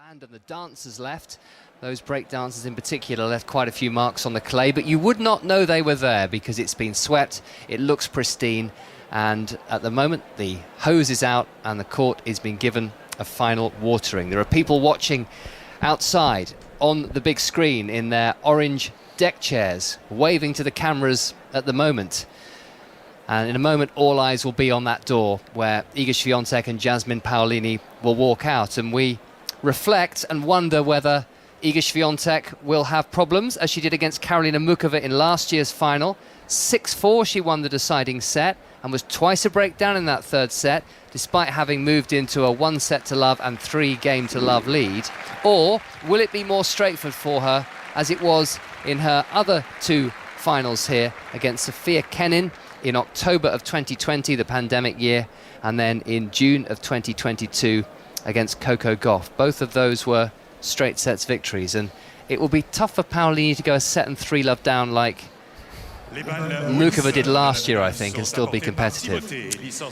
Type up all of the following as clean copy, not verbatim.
And the dancers left, those break dancers in particular, left quite a few marks on the clay, but you would not know they were there because it's been swept, it looks pristine, and at the moment the hose is out and the court is being given a final watering. There are people watching outside on the big screen in their orange deck chairs, waving to the cameras at the moment. And in a moment, all eyes will be on that door where Iga Świątek and Jasmine Paolini will walk out, and we reflect and wonder whether Iga Świątek will have problems, as she did against Karolina Muchova in last year's final. 6-4 she won the deciding set and was twice a breakdown in that third set, despite having moved into a 1-set-to-love and 3-game-to-love lead. Or will it be more straightforward for her, as it was in her other two finals here against Sofia Kenin in October of 2020, the pandemic year, and then in June of 2022 against Coco Gauff. Both of those were straight sets victories, and it will be tough for Paolini to go a 7-3 down like Muchova did last year, I think, and still be competitive.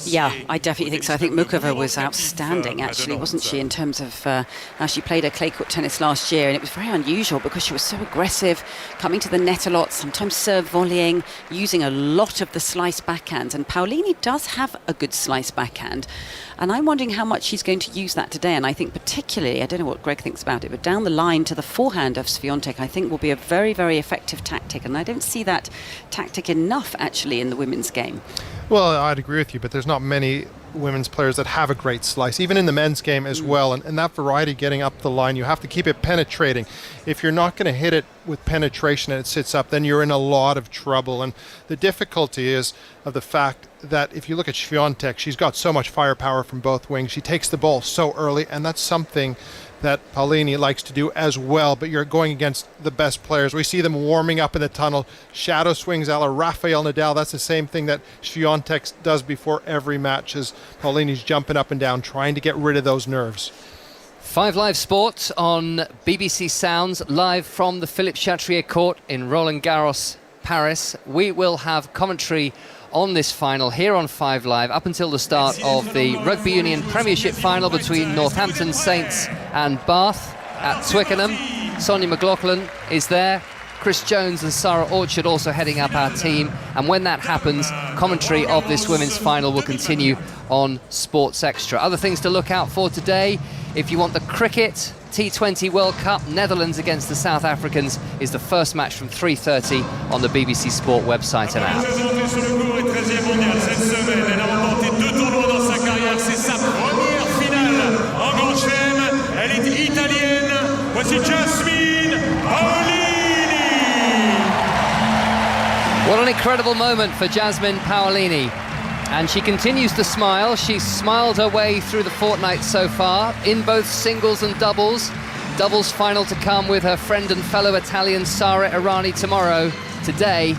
Yeah, I definitely think so. I think Muchova was outstanding, actually, wasn't she, in terms of how she played her clay court tennis last year, and it was very unusual because she was so aggressive, coming to the net a lot, sometimes serve volleying, using a lot of the slice backhand, and Paolini does have a good slice backhand, and I'm wondering how much she's going to use that today. And I think particularly, I don't know what Greg thinks about it, but down the line to the forehand of Świątek, I think will be a very, very effective tactic, and I don't see that tactic enough actually in the women's game. Well, I'd agree with you, but there's not many women's players that have a great slice, even in the men's game as well, and that variety getting up the line, you have to keep it penetrating. If you're not going to hit it with penetration and it sits up, then you're in a lot of trouble. And the difficulty is of the fact that if you look at Świątek, she's got so much firepower from both wings. She takes the ball so early, and that's something that Paolini likes to do as well, but you're going against the best players. We see them warming up in the tunnel, shadow swings a la Rafael Nadal. That's the same thing that Świątek does before every match, as Paolini's jumping up and down, trying to get rid of those nerves. 5 Live Sport on BBC Sounds, live from the Philippe Chatrier Court in Roland Garros, Paris. We will have commentary on this final here on 5 Live up until the start of the Rugby Union Premiership final between Northampton Saints and Bath at Twickenham. Sonia McLaughlin is there. Chris Jones and Sarah Orchard also heading up our team, and when that happens, commentary of this women's final will continue on Sports Extra. Other things to look out for today: if you want the cricket T20 World Cup, Netherlands against the South Africans is the first match from 3:30 on the BBC Sport website and app. What an incredible moment for Jasmine Paolini. And she continues to smile. She's smiled her way through the fortnight so far, in both singles and doubles. Doubles final to come with her friend and fellow Italian Sara Errani tomorrow. Today,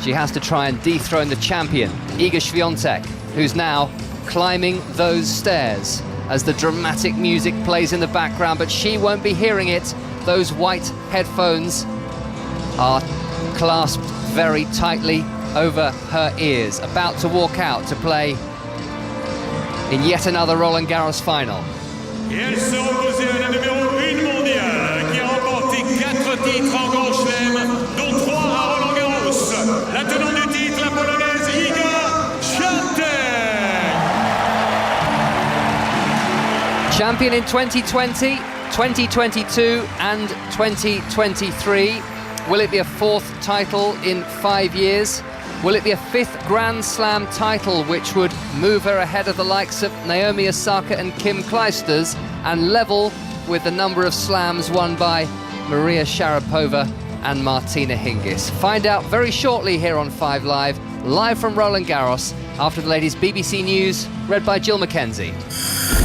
she has to try and dethrone the champion, Iga Świątek, who's now climbing those stairs as the dramatic music plays in the background, but she won't be hearing it. Those white headphones are clasped very tightly over her ears, about to walk out to play in yet another Roland Garros final. Et elle se reposait à la numéro 1 mondiale, qui a remporté 4 titres en Grand Chelem, dont 3 à Roland Garros. La tenante du titre, la polonaise Iga Świątek. Champion in 2020, 2022 and 2023. Will it be a 4th title in 5 years? Will it be a 5th Grand Slam title, which would move her ahead of the likes of Naomi Osaka and Kim Clijsters and level with the number of slams won by Maria Sharapova and Martina Hingis? Find out very shortly here on 5 Live, live from Roland Garros, after the ladies' BBC News, read by Jill Mackenzie.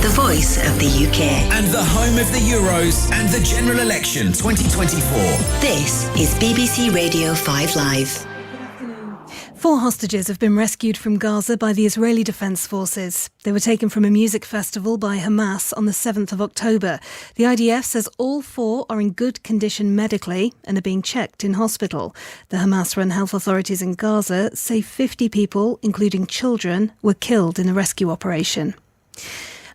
The voice of the UK. And the home of the Euros and the general election 2024. This is BBC Radio 5 Live. 4 hostages have been rescued from Gaza by the Israeli Defense Forces. They were taken from a music festival by Hamas on the 7th of October. The IDF says all 4 are in good condition medically and are being checked in hospital. The Hamas-run health authorities in Gaza say 50 people, including children, were killed in the rescue operation.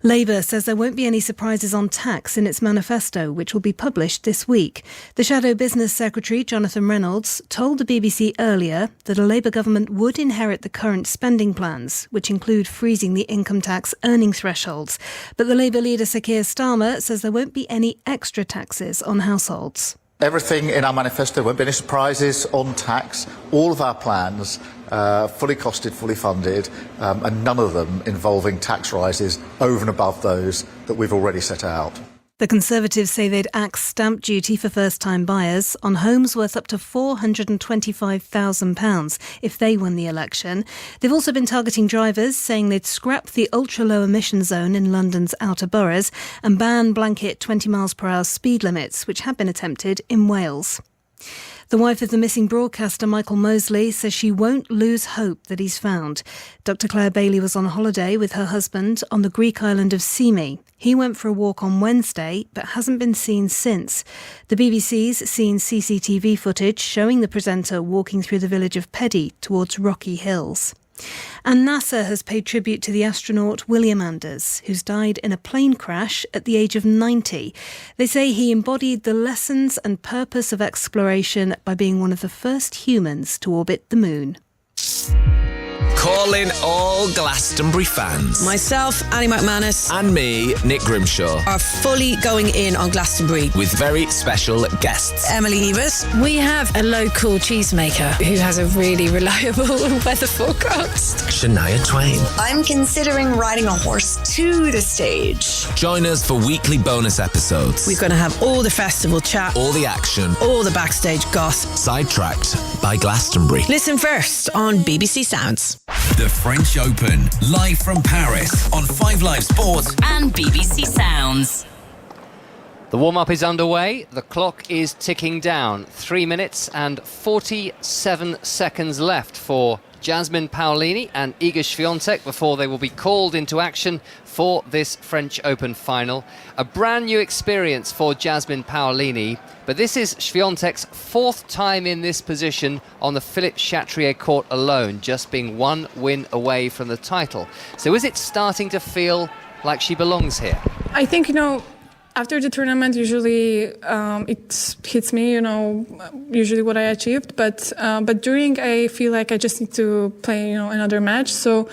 Labour says there won't be any surprises on tax in its manifesto, which will be published this week. The Shadow Business Secretary, Jonathan Reynolds, told the BBC earlier that a Labour government would inherit the current spending plans, which include freezing the income tax earning thresholds. But the Labour leader, Sir Keir Starmer, says there won't be any extra taxes on households. Everything in our manifesto, won't be any surprises on tax. All of our plans fully costed, fully funded, and none of them involving tax rises over and above those that we've already set out. The Conservatives say they'd axe stamp duty for first-time buyers on homes worth up to £425,000 if they won the election. They've also been targeting drivers, saying they'd scrap the ultra-low emission zone in London's outer boroughs and ban blanket 20 miles per hour speed limits, which have been attempted in Wales. The wife of the missing broadcaster, Michael Mosley, says she won't lose hope that he's found. Dr. Claire Bailey was on holiday with her husband on the Greek island of Symi. He went for a walk on Wednesday, but hasn't been seen since. The BBC's seen CCTV footage showing the presenter walking through the village of Pedy towards Rocky Hills. And NASA has paid tribute to the astronaut William Anders, who's died in a plane crash at the age of 90. They say he embodied the lessons and purpose of exploration by being one of the first humans to orbit the moon. Calling all Glastonbury fans. Myself, Annie McManus, And me, Nick Grimshaw. are fully going in on Glastonbury. With very special guests. Emily Nevis. We have a local cheesemaker who has a really reliable weather forecast. Shania Twain. I'm considering riding a horse to the stage. Join us for weekly bonus episodes. We're going to have all the festival chat, all the action. all the backstage goss. Sidetracked by Glastonbury. Listen first on BBC Sounds. The French Open, live from Paris on 5 Live Sports and BBC Sounds. The warm-up is underway. The clock is ticking down. 3 minutes and 47 seconds left for Jasmine Paolini and Iga Świątek before they will be called into action for this French Open final. A brand new experience for Jasmine Paolini, but this is Świątek's fourth time in this position on the Philippe Chatrier court alone, just being one win away from the title. So is it starting to feel like she belongs here? I think, after the tournament, usually it hits me, usually what I achieved. But during, I feel like I just need to play, another match. So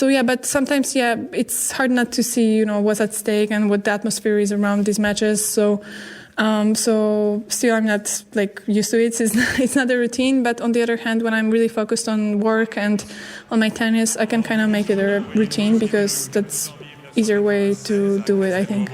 yeah, but sometimes, it's hard not to see, what's at stake and what the atmosphere is around these matches. So still I'm not used to it. It's not a routine. But on the other hand, when I'm really focused on work and on my tennis, I can kind of make it a routine because that's easier way to do it, I think.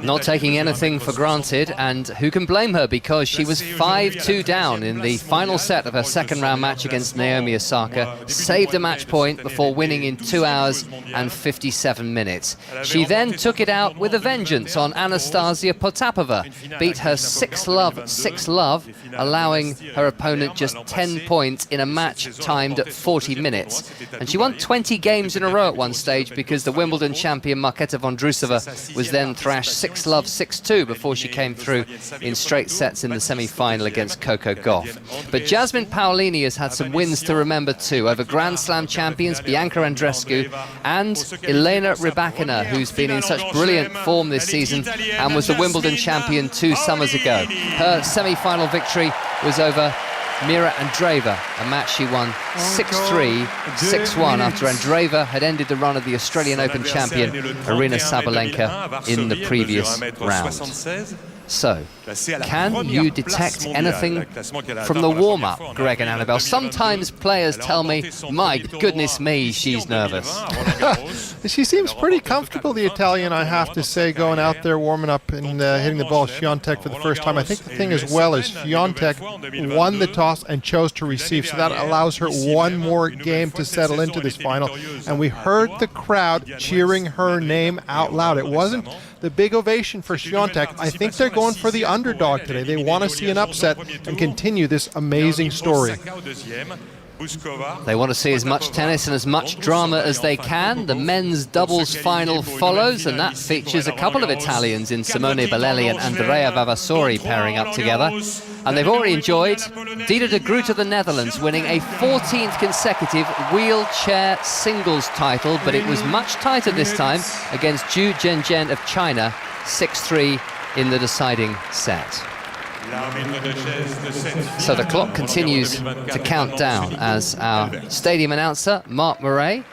Not taking anything for granted, and who can blame her, because she was 5-2 down in the final set of her second round match against Naomi Osaka, saved a match point before winning in 2 hours and 57 minutes. She then took it out with a vengeance on Anastasia Potapova, beat her 6-love, allowing her opponent just 10 points in a match timed at 40 minutes. And she won 20 games in a row at one stage because the Wimbledon champion Marketa Vondrousova was then thrashed 6-love, 6-2 before she came through in straight sets in the semi-final against Coco Gauff. But Jasmine Paolini has had some wins to remember too, over Grand Slam champions Bianca Andreescu and Elena Rybakina, who's been in such brilliant form this season and was the Wimbledon champion 2 summers ago. Her semi-final victory was over Mira Andreeva, a match she won 6-3, 6-1 after Andreeva had ended the run of the Australian Open champion Aryna Sabalenka in the previous round. So, can you detect anything from the warm-up, Greg and Annabel? Sometimes players tell me, my goodness me, she's nervous. She seems pretty comfortable, the Italian, I have to say, going out there, warming up and hitting the ball, Świątek, for the first time. I think the thing as well is Świątek won the toss and chose to receive, so that allows her one more game to settle into this final. And we heard the crowd cheering her name out loud. It wasn't the big ovation for Świątek. I think they're going for the underdog today. They want to see an upset and continue this amazing story. They want to see as much tennis and as much drama as they can. The men's doubles final follows, and that features a couple of Italians in Simone Bolelli and Andrea Vavasori pairing up together. And they've already enjoyed Dida de Groot of the Netherlands winning a 14th consecutive wheelchair singles title, but it was much tighter this time against Zhu Zhenjian of China, 6-3 in the deciding set. So the clock continues to count down as our stadium announcer, Mark Murray,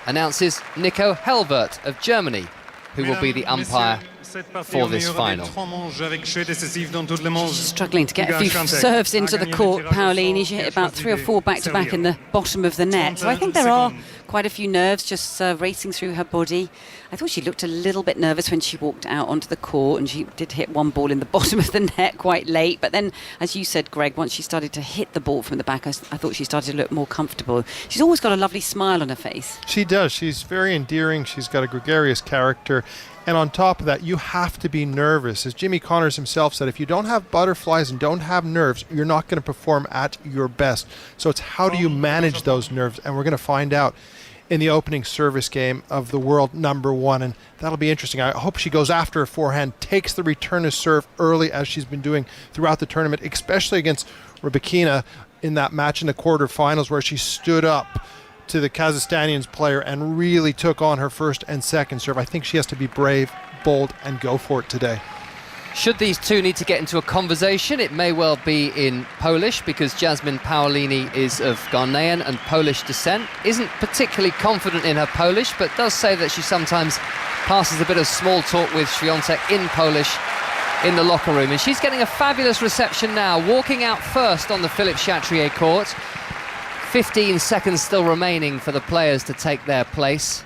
announces Nico Helbert of Germany, who will be the umpire for this final. Struggling to get a few serves into the court, Paolini. She hit about 3 or 4 back-to-back in the bottom of the net. So I think there are quite a few nerves just racing through her body. I thought she looked a little bit nervous when she walked out onto the court, and she did hit one ball in the bottom of the net quite late. But then, as you said, Greg, once she started to hit the ball from the back, I thought she started to look more comfortable. She's always got a lovely smile on her face. She does. She's very endearing. She's got a gregarious character. And on top of that, you have to be nervous. As Jimmy Connors himself said, if you don't have butterflies and don't have nerves, you're not going to perform at your best. So it's how do you manage those nerves? And we're going to find out in the opening service game of the world #1. And that'll be interesting. I hope she goes after a forehand, takes the return to serve early as she's been doing throughout the tournament, especially against Rybakina in that match in the quarterfinals where she stood up to the Kazakhstanians player and really took on her first and second serve. I think she has to be brave, bold, and go for it today. Should these two need to get into a conversation, it may well be in Polish, because Jasmine Paolini is of Ghanaian and Polish descent. Isn't particularly confident in her Polish, but does say that she sometimes passes a bit of small talk with Świątek in Polish in the locker room. And she's getting a fabulous reception now, walking out first on the Philippe Chatrier court. 15 seconds still remaining for the players to take their place.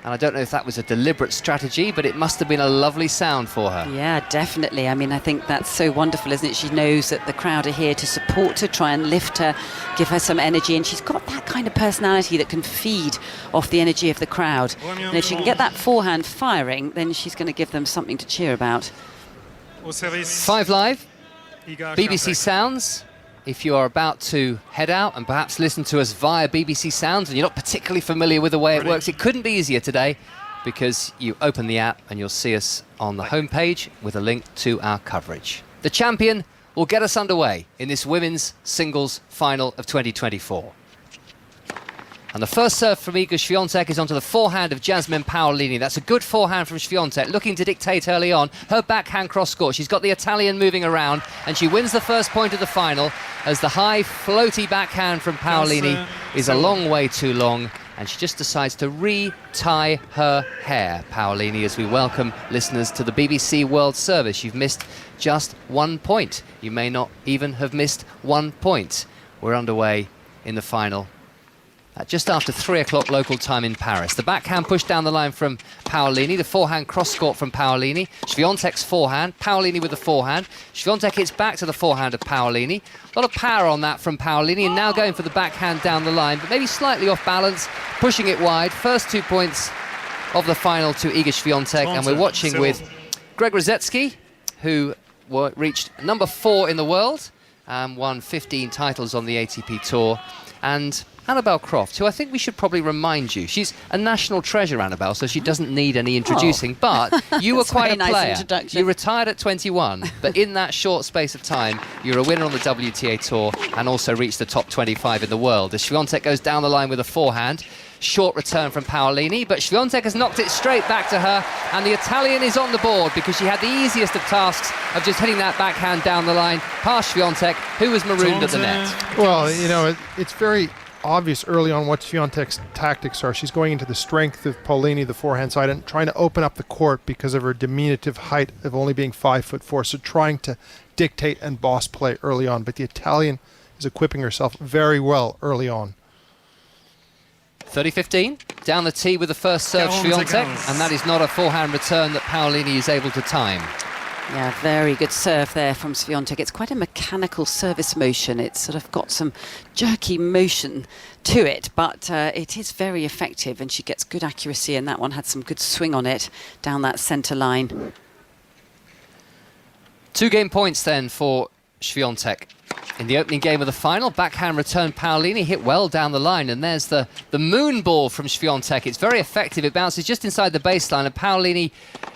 And I don't know if that was a deliberate strategy, but it must have been a lovely sound for her. Yeah, definitely. I mean, I think that's so wonderful, isn't it? She knows that the crowd are here to support her, try and lift her, give her some energy. And she's got that kind of personality that can feed off the energy of the crowd. And if she can get that forehand firing, then she's going to give them something to cheer about. 5 Live, BBC Sounds. If you are about to head out and perhaps listen to us via BBC Sounds and you're not particularly familiar with the way it works, it couldn't be easier today, because you open the app and you'll see us on the homepage with a link to our coverage. The champion will get us underway in this women's singles final of 2024. And the first serve from Iga Świątek is onto the forehand of Jasmine Paolini. That's a good forehand from Świątek, looking to dictate early on. Her backhand cross-court. She's got the Italian moving around, and she wins the first point of the final as the high, floaty backhand from Paolini is a long way too long, and she just decides to re-tie her hair, Paolini, as we welcome listeners to the BBC World Service. You've missed just 1 point. You may not even have missed 1 point. We're underway in the final just after 3 o'clock local time in Paris. The backhand push down the line from Paolini, the forehand cross-court from Paolini, Świątek's forehand, Paolini with the forehand. Świątek hits back to the forehand of Paolini. A lot of power on that from Paolini, and now going for the backhand down the line, but maybe slightly off balance, pushing it wide. First 2 points of the final to Iga Świątek, and we're watching with Greg Rusedski, who reached #4 in the world, won 15 titles on the ATP Tour, and Annabel Croft, who I think we should probably remind you. She's a national treasure, Annabel, so she doesn't need any introducing. But you were quite a player. You retired at 21, but in that short space of time, you're a winner on the WTA Tour and also reached the top 25 in the world. As Świątek goes down the line with a forehand, short return from Paolini, but Świątek has knocked it straight back to her, and the Italian is on the board because she had the easiest of tasks of just hitting that backhand down the line past Świątek, who was marooned at the net. Well, you know, it's very obvious early on what Świątek's tactics are. She's going into the strength of Paolini, the forehand side, and trying to open up the court because of her diminutive height of only being 5'4", so trying to dictate and boss play early on. But the Italian is equipping herself very well early on. 30-15, down the tee with the first serve, Świątek, and that is not a forehand return that Paolini is able to time. Yeah, very good serve there from Świątek. It's quite a mechanical service motion. It's sort of got some jerky motion to it, but it is very effective, and she gets good accuracy, and that one had some good swing on it down that centre line. 2 game points then for Świątek. In the opening game of the final, backhand return Paolini hit well down the line, and there's the moon ball from Świątek. It's very effective. It bounces just inside the baseline, and Paolini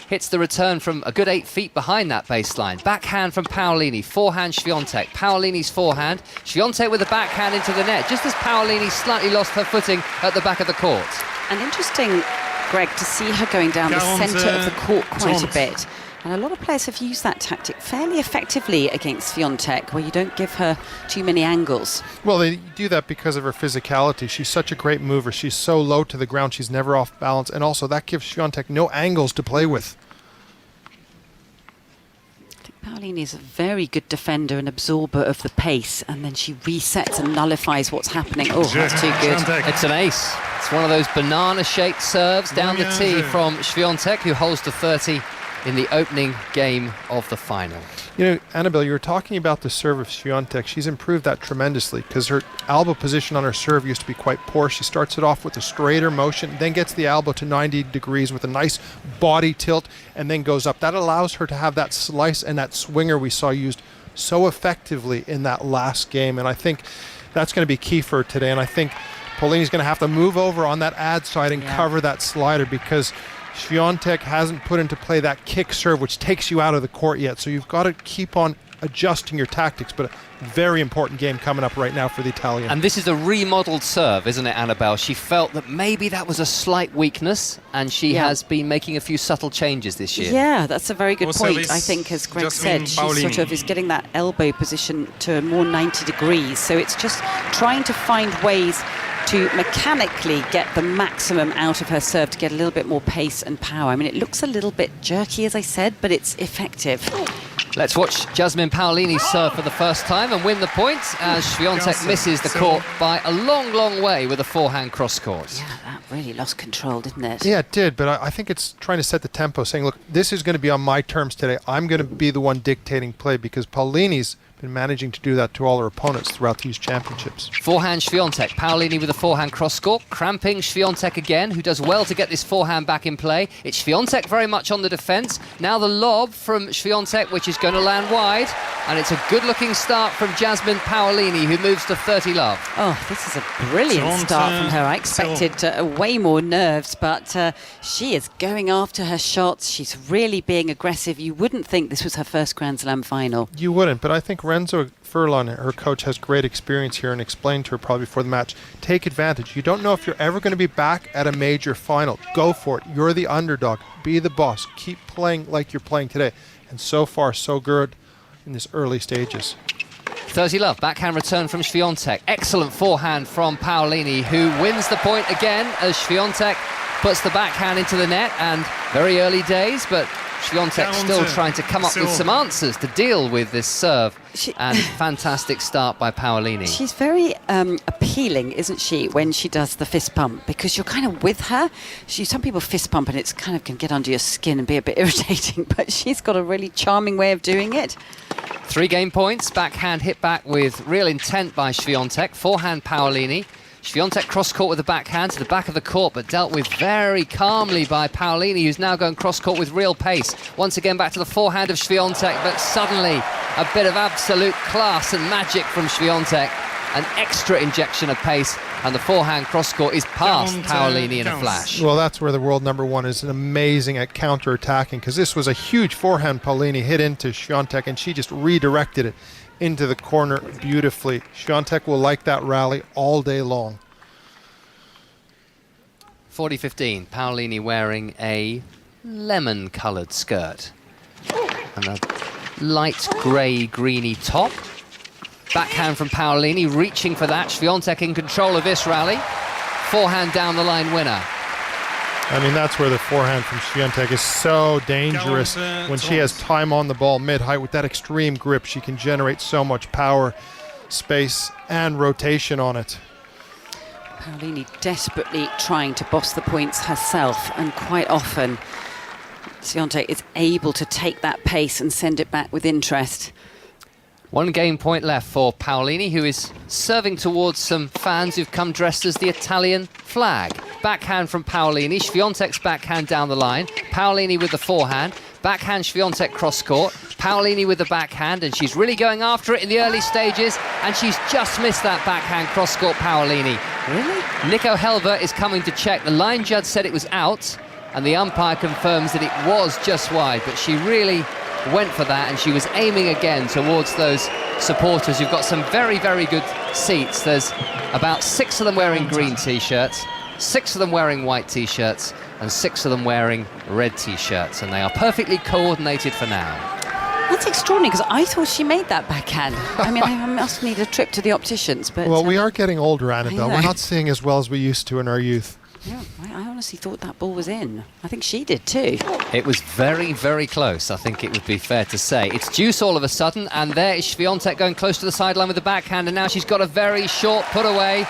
hits the return from a good 8 feet behind that baseline. Backhand from Paolini, forehand Świątek. Paolini's forehand. Świątek with the backhand into the net, just as Paolini slightly lost her footing at the back of the court. And interesting, Greg, to see her going down the centre of the court quite a bit. And a lot of players have used that tactic fairly effectively against Świątek, where you don't give her too many angles. Well, they do that because of her physicality. She's such a great mover. She's so low to the ground. She's never off balance. And also, that gives Świątek no angles to play with. I think Paolini is a very good defender and absorber of the pace. And then she resets and nullifies what's happening. Oh, that's too good. It's an ace. It's one of those banana-shaped serves down the tee from Świątek, who holds to 30 in the opening game of the final. You know, Annabel, you were talking about the serve of Świątek. She's improved that tremendously because her elbow position on her serve used to be quite poor. She starts it off with a straighter motion, then gets the elbow to 90 degrees with a nice body tilt, and then goes up. That allows her to have that slice and that swinger we saw used so effectively in that last game. And I think that's going to be key for her today. And I think Paolini's going to have to move over on that ad side and cover that slider, because Świątek hasn't put into play that kick serve, which takes you out of the court yet. So you've got to keep on adjusting your tactics. But a very important game coming up right now for the Italian. And this is a remodeled serve, isn't it, Annabel? She felt that maybe that was a slight weakness, and she has been making a few subtle changes this year. Yeah, that's a very good point. I think, as Greg said, she sort of is getting that elbow position to a more 90 degrees. So it's just trying to find ways to mechanically get the maximum out of her serve to get a little bit more pace and power. I mean, it looks a little bit jerky, as I said, but it's effective. Let's watch Jasmine Paolini serve for the first time and win the point as Świątek misses the court by a long, long way with a forehand cross-court. Yeah, that really lost control, didn't it? Yeah, it did, but I think it's trying to set the tempo, saying, look, this is going to be on my terms today. I'm going to be the one dictating play, because Paolini's been managing to do that to all her opponents throughout these championships. Forehand Świątek, Paolini with a forehand cross-court, cramping Świątek again, who does well to get this forehand back in play. It's Świątek very much on the defence. Now the lob from Świątek, which is going to land wide, and it's a good-looking start from Jasmine Paolini, who moves to 30 love. Oh, this is a brilliant start from her. I expected way more nerves, but she is going after her shots. She's really being aggressive. You wouldn't think this was her first Grand Slam final. You wouldn't, but I think Renzo Furlan, her coach, has great experience here and explained to her probably before the match, take advantage. You don't know if you're ever going to be back at a major final. Go for it. You're the underdog. Be the boss. Keep playing like you're playing today. And so far, so good in these early stages. 30 love, backhand return from Świątek. Excellent forehand from Paolini, who wins the point again as Świątek puts the backhand into the net. And very early days, but Świątek still trying to come up with some answers to deal with this serve. And fantastic start by Paolini. She's very appealing, isn't she, when she does the fist pump, because you're kind of with her. Some people fist pump and it's kind of can get under your skin and be a bit irritating, but she's got a really charming way of doing it. 3 game points, backhand hit back with real intent by Świątek, forehand Paolini. Świątek cross-court with the backhand to the back of the court, but dealt with very calmly by Paolini, who's now going cross-court with real pace. Once again back to the forehand of Świątek, but suddenly a bit of absolute class and magic from Świątek. An extra injection of pace, and the forehand cross-court is past Paolini in a flash. Well, that's where the world number one is amazing at counter-attacking, because this was a huge forehand Paolini hit into Świątek, and she just redirected it into the corner beautifully. Świątek will like that rally all day long. 40-15, Paolini wearing a lemon-coloured skirt and a light grey-greeny top. Backhand from Paolini, reaching for that. Świątek in control of this rally. Forehand down the line winner. I mean, that's where the forehand from Świątek is so dangerous. When she has time on the ball mid-height with that extreme grip, she can generate so much power, space, and rotation on it. Paolini desperately trying to boss the points herself, and quite often Świątek is able to take that pace and send it back with interest. 1 game point left for Paolini, who is serving towards some fans who've come dressed as the Italian flag. Backhand from Paolini, Świątek's backhand down the line. Paolini with the forehand. Backhand Świątek cross-court. Paolini with the backhand, and she's really going after it in the early stages, and she's just missed that backhand cross-court Paolini. Really? Nico Helver is coming to check. The line judge said it was out, and the umpire confirms that it was just wide, but she really went for that, and she was aiming again towards those supporters who've got some very, very good seats. There's about 6 of them wearing green t-shirts, 6 of them wearing white t-shirts, and 6 of them wearing red t-shirts, and they are perfectly coordinated for now. That's extraordinary, because I thought she made that backhand. I mean, I must need a trip to the opticians. But well, we are getting older, Annabel. We're not seeing as well as we used to in our youth. Yeah, I honestly thought that ball was in. I think she did too. It was very, very close, I think it would be fair to say. It's deuce all of a sudden, and there is Świątek going close to the sideline with the backhand, and now she's got a very short put away.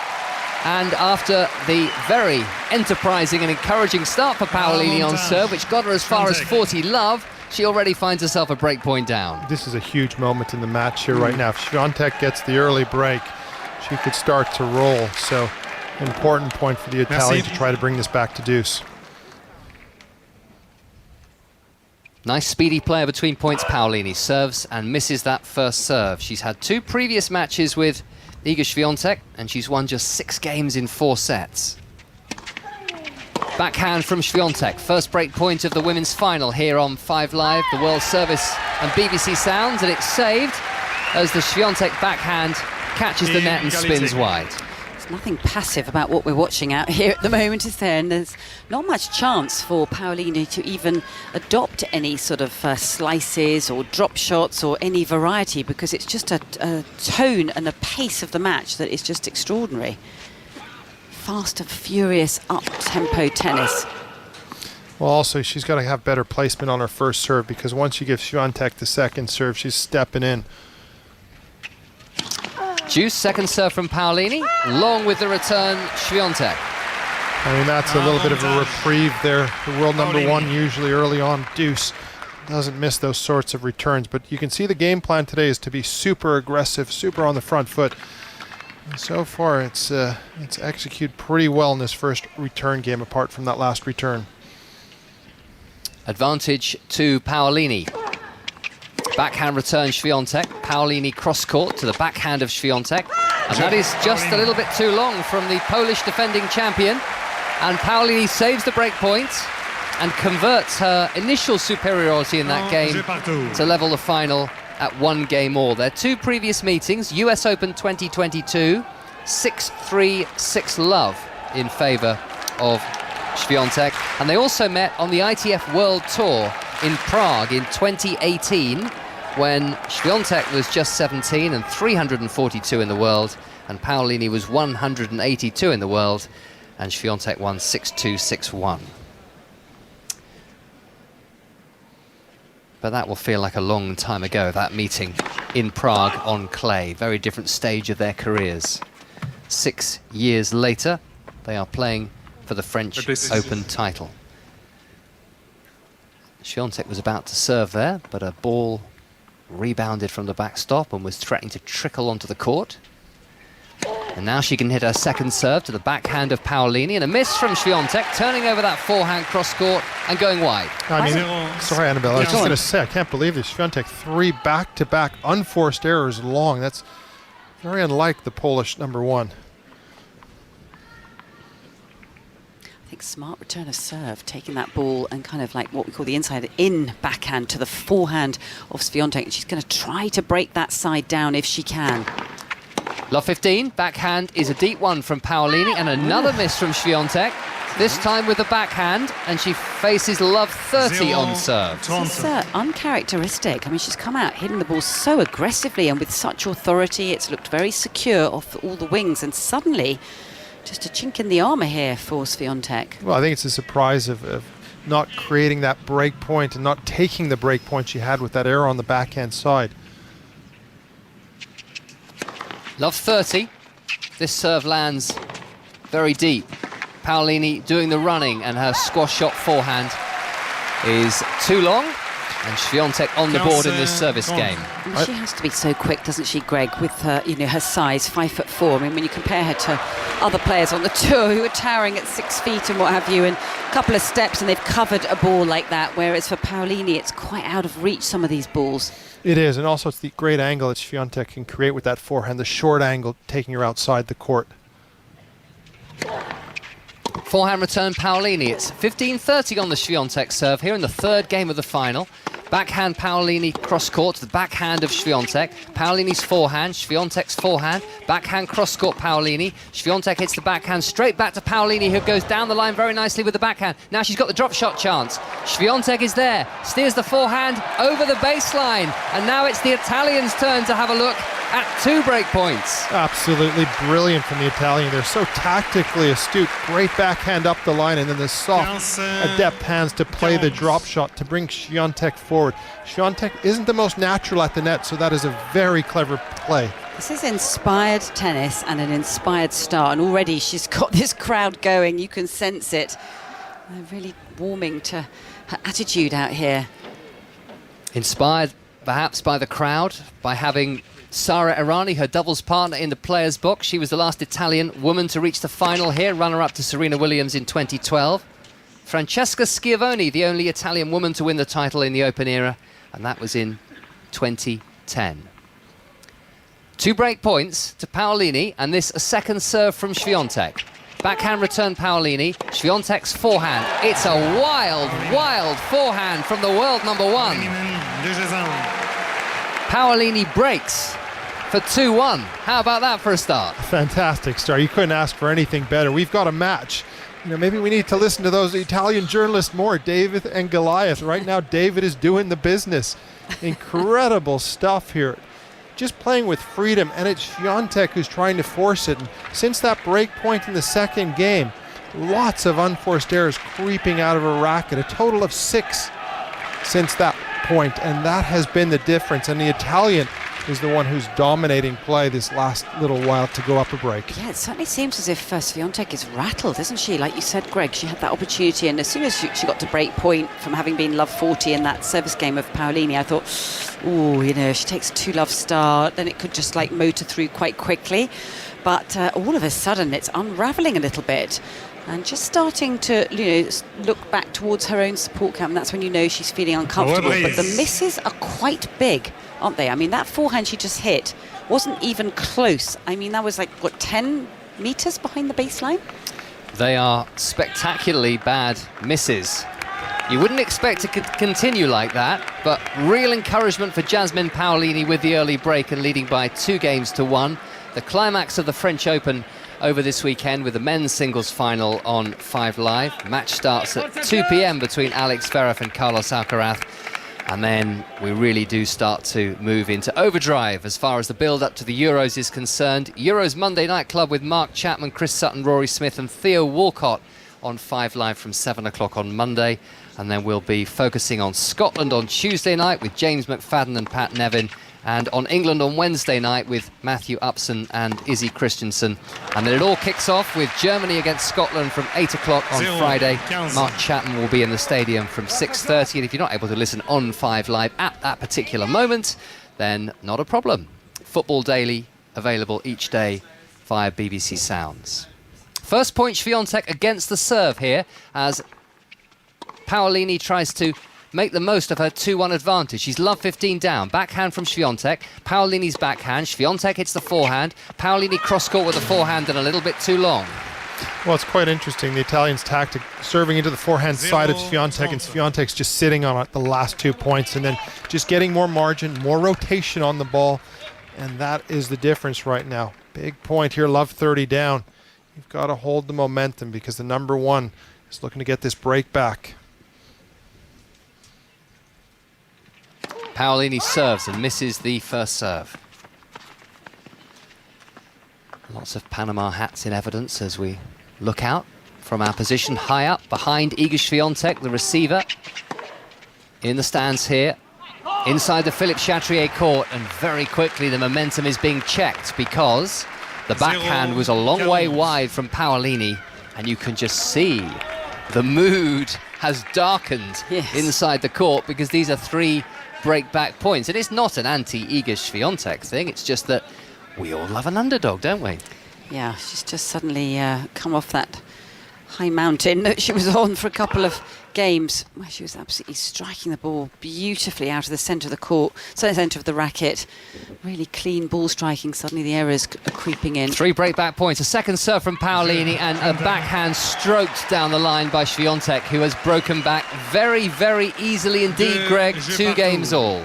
And after the very enterprising and encouraging start for Paolini on serve, which got her as far as 40 love, she already finds herself a break point down. This is a huge moment in the match here right now. If Świątek gets the early break, she could start to roll. So, important point for the Italian to try to bring this back to deuce. Nice speedy player between points. Paolini serves and misses that first serve. She's had 2 previous matches with Iga Świątek, and she's won just 6 games in 4 sets. Backhand from Świątek, first break point of the women's final here on 5 Live, the World Service and BBC Sounds, and it's saved as the Świątek backhand catches the net and spins wide. There's nothing passive about what we're watching out here at the moment, is there? And there's not much chance for Paolini to even adopt any sort of slices or drop shots or any variety, because it's just a tone and a pace of the match that is just extraordinary. Fast and furious up-tempo tennis. Well, also, she's got to have better placement on her first serve, because once you give Świątek the second serve, she's stepping in. Deuce, second serve from Paolini, long with the return, Świątek. I mean, that's a little bit of a reprieve there. The world number 1 usually early on, deuce, doesn't miss those sorts of returns. But you can see the game plan today is to be super aggressive, super on the front foot. And so far, it's executed pretty well in this first return game, apart from that last return. Advantage to Paolini. Backhand return Świątek. Paolini cross court to the backhand of Świątek. And that is just a little bit too long from the Polish defending champion. And Paolini saves the break point and converts her initial superiority in that game to level the final at 1 game all. Their 2 previous meetings, US Open 2022, 6-3, 6-love in favour of Świątek. And they also met on the ITF World Tour in Prague in 2018, when Świątek was just 17 and 342 in the world, and Paolini was 182 in the world, and Świątek won 6-2, 6-1. But that will feel like a long time ago, that meeting in Prague on clay. Very different stage of their careers. 6 years later, they are playing for the French Open title. Świątek was about to serve there, but a ball rebounded from the backstop and was threatening to trickle onto the court. And now she can hit her second serve to the backhand of Paolini, and a miss from Świątek, turning over that forehand cross-court and going wide. I mean, sorry, Annabel, I was just going to say, I can't believe this. Świątek 3 back-to-back unforced errors long. That's very unlike the Polish number 1. I think smart return of serve, taking that ball and kind of like what we call the inside-in backhand to the forehand of Świątek. And she's going to try to break that side down if she can. Love 15, backhand is a deep one from Paolini, and another miss from Świątek, this time with the backhand, and she faces love 30 on serve. It's uncharacteristic. I mean, she's come out hitting the ball so aggressively and with such authority. It's looked very secure off all the wings, and suddenly just a chink in the armour here for Świątek. Well, I think it's a surprise of not creating that break point and not taking the break point she had with that error on the backhand side. Love 30. This serve lands very deep. Paolini doing the running, and her squash shot forehand is too long, and Świątek on the board in this service game. And she has to be so quick, doesn't she, Greg, with her, her size, 5'4". I mean, when you compare her to other players on the tour who are towering at 6 feet and what have you, and a couple of steps and they've covered a ball like that, whereas for Paolini, it's quite out of reach, some of these balls. It is, and also it's the great angle that Świątek can create with that forehand, the short angle taking her outside the court. Forehand return Paolini. It's 15-30 on the Świątek serve here in the third game of the final. Backhand Paolini cross-court to the backhand of Świątek. Paolini's forehand, Świątek's forehand. Backhand cross-court Paolini. Świątek hits the backhand straight back to Paolini, who goes down the line very nicely with the backhand. Now she's got the drop shot chance. Świątek is there, steers the forehand over the baseline. And now it's the Italians' turn to have a look at 2 break points. Absolutely brilliant from the Italian. They're so tactically astute. Great backhand up the line, and then the soft, adept hands to play the drop shot to bring Świątek forward. Świątek isn't the most natural at the net, so that is a very clever play. This is inspired tennis and an inspired start, and already she's got this crowd going. You can sense it. They're really warming to her attitude out here. Inspired perhaps by the crowd, by having Sara Errani, her doubles partner in the players' box. She was the last Italian woman to reach the final here, runner-up to Serena Williams in 2012. Francesca Schiavone, the only Italian woman to win the title in the Open era, and that was in 2010. 2 break points to Paolini, and this a second serve from Świątek. Backhand return Paolini, Świątek's forehand. It's a wild, wild forehand from the world number 1. Paolini breaks for 2-1. How about that for a start? Fantastic start. You couldn't ask for anything better. We've got a match. You know, maybe we need to listen to those Italian journalists more, David and Goliath. Right now, David is doing the business. Incredible stuff here. Just playing with freedom, and it's Świątek who's trying to force it. And since that break point in the second game, lots of unforced errors creeping out of her racket. A total of 6 since that point, and that has been the difference. And the Italian is the one who's dominating play this last little while to go up a break. Yeah, it certainly seems as if Świątek is rattled, isn't she? Like you said, Greg, she had that opportunity, and as soon as she got to break point from having been love 40 in that service game of Paolini, I thought, oh, you know, if she takes a 2-love start, then it could just like motor through quite quickly. But all of a sudden, it's unravelling a little bit. And just starting to, you know, look back towards her own support camp, and that's when you know she's feeling uncomfortable. But the misses are quite big, aren't they? I mean, that forehand she just hit wasn't even close. I mean, that was like, what, 10 metres behind the baseline? They are spectacularly bad misses. You wouldn't expect it to continue like that, but real encouragement for Jasmine Paolini with the early break and leading by 2-1. The climax of the French Open over this weekend with the men's singles final on 5 Live. Match starts at 2 p.m. between Alex Zverev and Carlos Alcaraz. And then we really do start to move into overdrive as far as the build-up to the Euros is concerned. Euros Monday Night Club with Mark Chapman, Chris Sutton, Rory Smith and Theo Walcott on 5 Live from 7 o'clock on Monday. And then we'll be focusing on Scotland on Tuesday night with James McFadden and Pat Nevin. And on England on Wednesday night with Matthew Upson and Izzy Christensen. And then it all kicks off with Germany against Scotland from 8 o'clock on Friday. Mark Chapman will be in the stadium from 6:30. And if you're not able to listen on 5 Live at that particular moment, then not a problem. Football Daily available each day via BBC Sounds. First point Świątek against the serve here as Paolini tries to make the most of her 2-1 advantage. She's love 15 down. Backhand from Świątek. Paolini's backhand. Świątek hits the forehand. Paolini cross-court with the forehand and a little bit too long. Well, it's quite interesting. The Italian's tactic, serving into the forehand side of Świątek, and Świątek's just sitting on it the last 2 points and then just getting more margin, more rotation on the ball. And that is the difference right now. Big point here, love 30 down. You've got to hold the momentum because the number 1 is looking to get this break back. Paolini serves and misses the first serve. Lots of Panama hats in evidence as we look out from our position high up behind Iga Świątek, the receiver. In the stands here, inside the Philippe Chatrier court, and very quickly the momentum is being checked because the backhand was a long way wide from Paolini, and you can just see the mood has darkened inside the court because these are 3 break-back points. And it's not an anti-Iga Świątek thing, it's just that we all love an underdog, don't we? Yeah, she's just suddenly come off that high mountain that she was on for a couple of games, where she was absolutely striking the ball beautifully out of the centre of the court, centre of the racket. Really clean ball striking. Suddenly the errors are creeping in. 3 break-back points. A second serve from Paolini and a backhand stroked down the line by Świątek, who has broken back very, very easily indeed, Greg. 2 games all.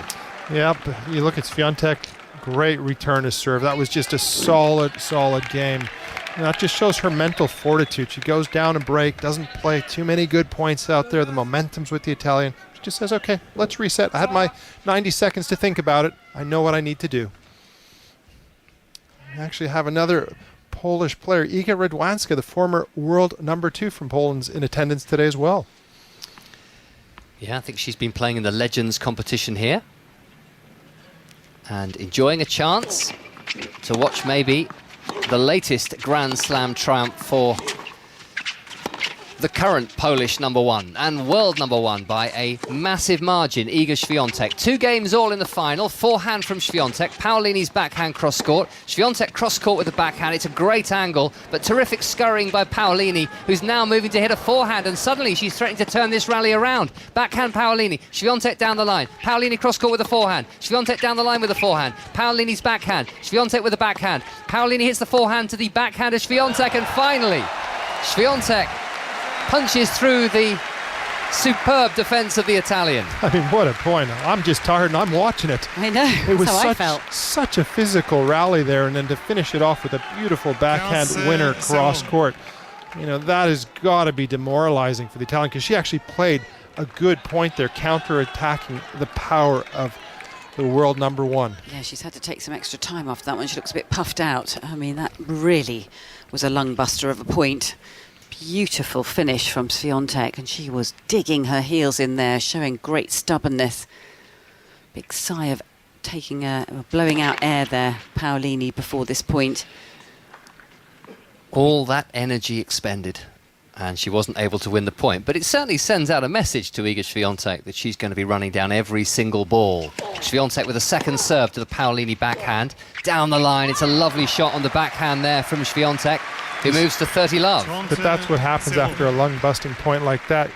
Yep, you look at Świątek, great return to serve. That was just a solid game. And that just shows her mental fortitude. She goes down a break, doesn't play too many good points out there. The momentum's with the Italian. She just says, okay, let's reset. I had my 90 seconds to think about it. I know what I need to do. We actually have another Polish player, Iga Radwanska, the former world number 2 from Poland, in attendance today as well. Yeah, I think she's been playing in the Legends competition here and enjoying a chance to watch maybe the latest Grand Slam triumph for the current Polish number 1 and world number 1 by a massive margin, Iga Świątek. 2 games all in the final. Forehand from Świątek. Paolini's backhand cross-court. Świątek cross-court with the backhand. It's a great angle, but terrific scurrying by Paolini, who's now moving to hit a forehand, and suddenly she's threatening to turn this rally around. Backhand Paolini. Świątek down the line. Paolini cross-court with a forehand. Świątek down the line with a forehand. Paolini's backhand. Świątek with a backhand. Paolini hits the forehand to the backhand of Świątek, and finally, Świątek punches through the superb defence of the Italian. I mean, what a point. I'm just tired and I'm watching it. I know, it was that's how I felt. Such a physical rally there, and then to finish it off with a beautiful backhand winner cross-court. You know, that has got to be demoralizing for the Italian, because she actually played a good point there, counter-attacking the power of the world number 1. Yeah, she's had to take some extra time after that one. She looks a bit puffed out. I mean, that really was a lung-buster of a point. Beautiful finish from Świątek, and she was digging her heels in there, showing great stubbornness. Big sigh of blowing out air there, Paolini, before this point. All that energy expended, and she wasn't able to win the point. But it certainly sends out a message to Iga Świątek that she's going to be running down every single ball. Świątek with a second serve to the Paolini backhand. Down the line, it's a lovely shot on the backhand there from Świątek, who moves to 30 love. But that's what happens after a lung-busting point like that.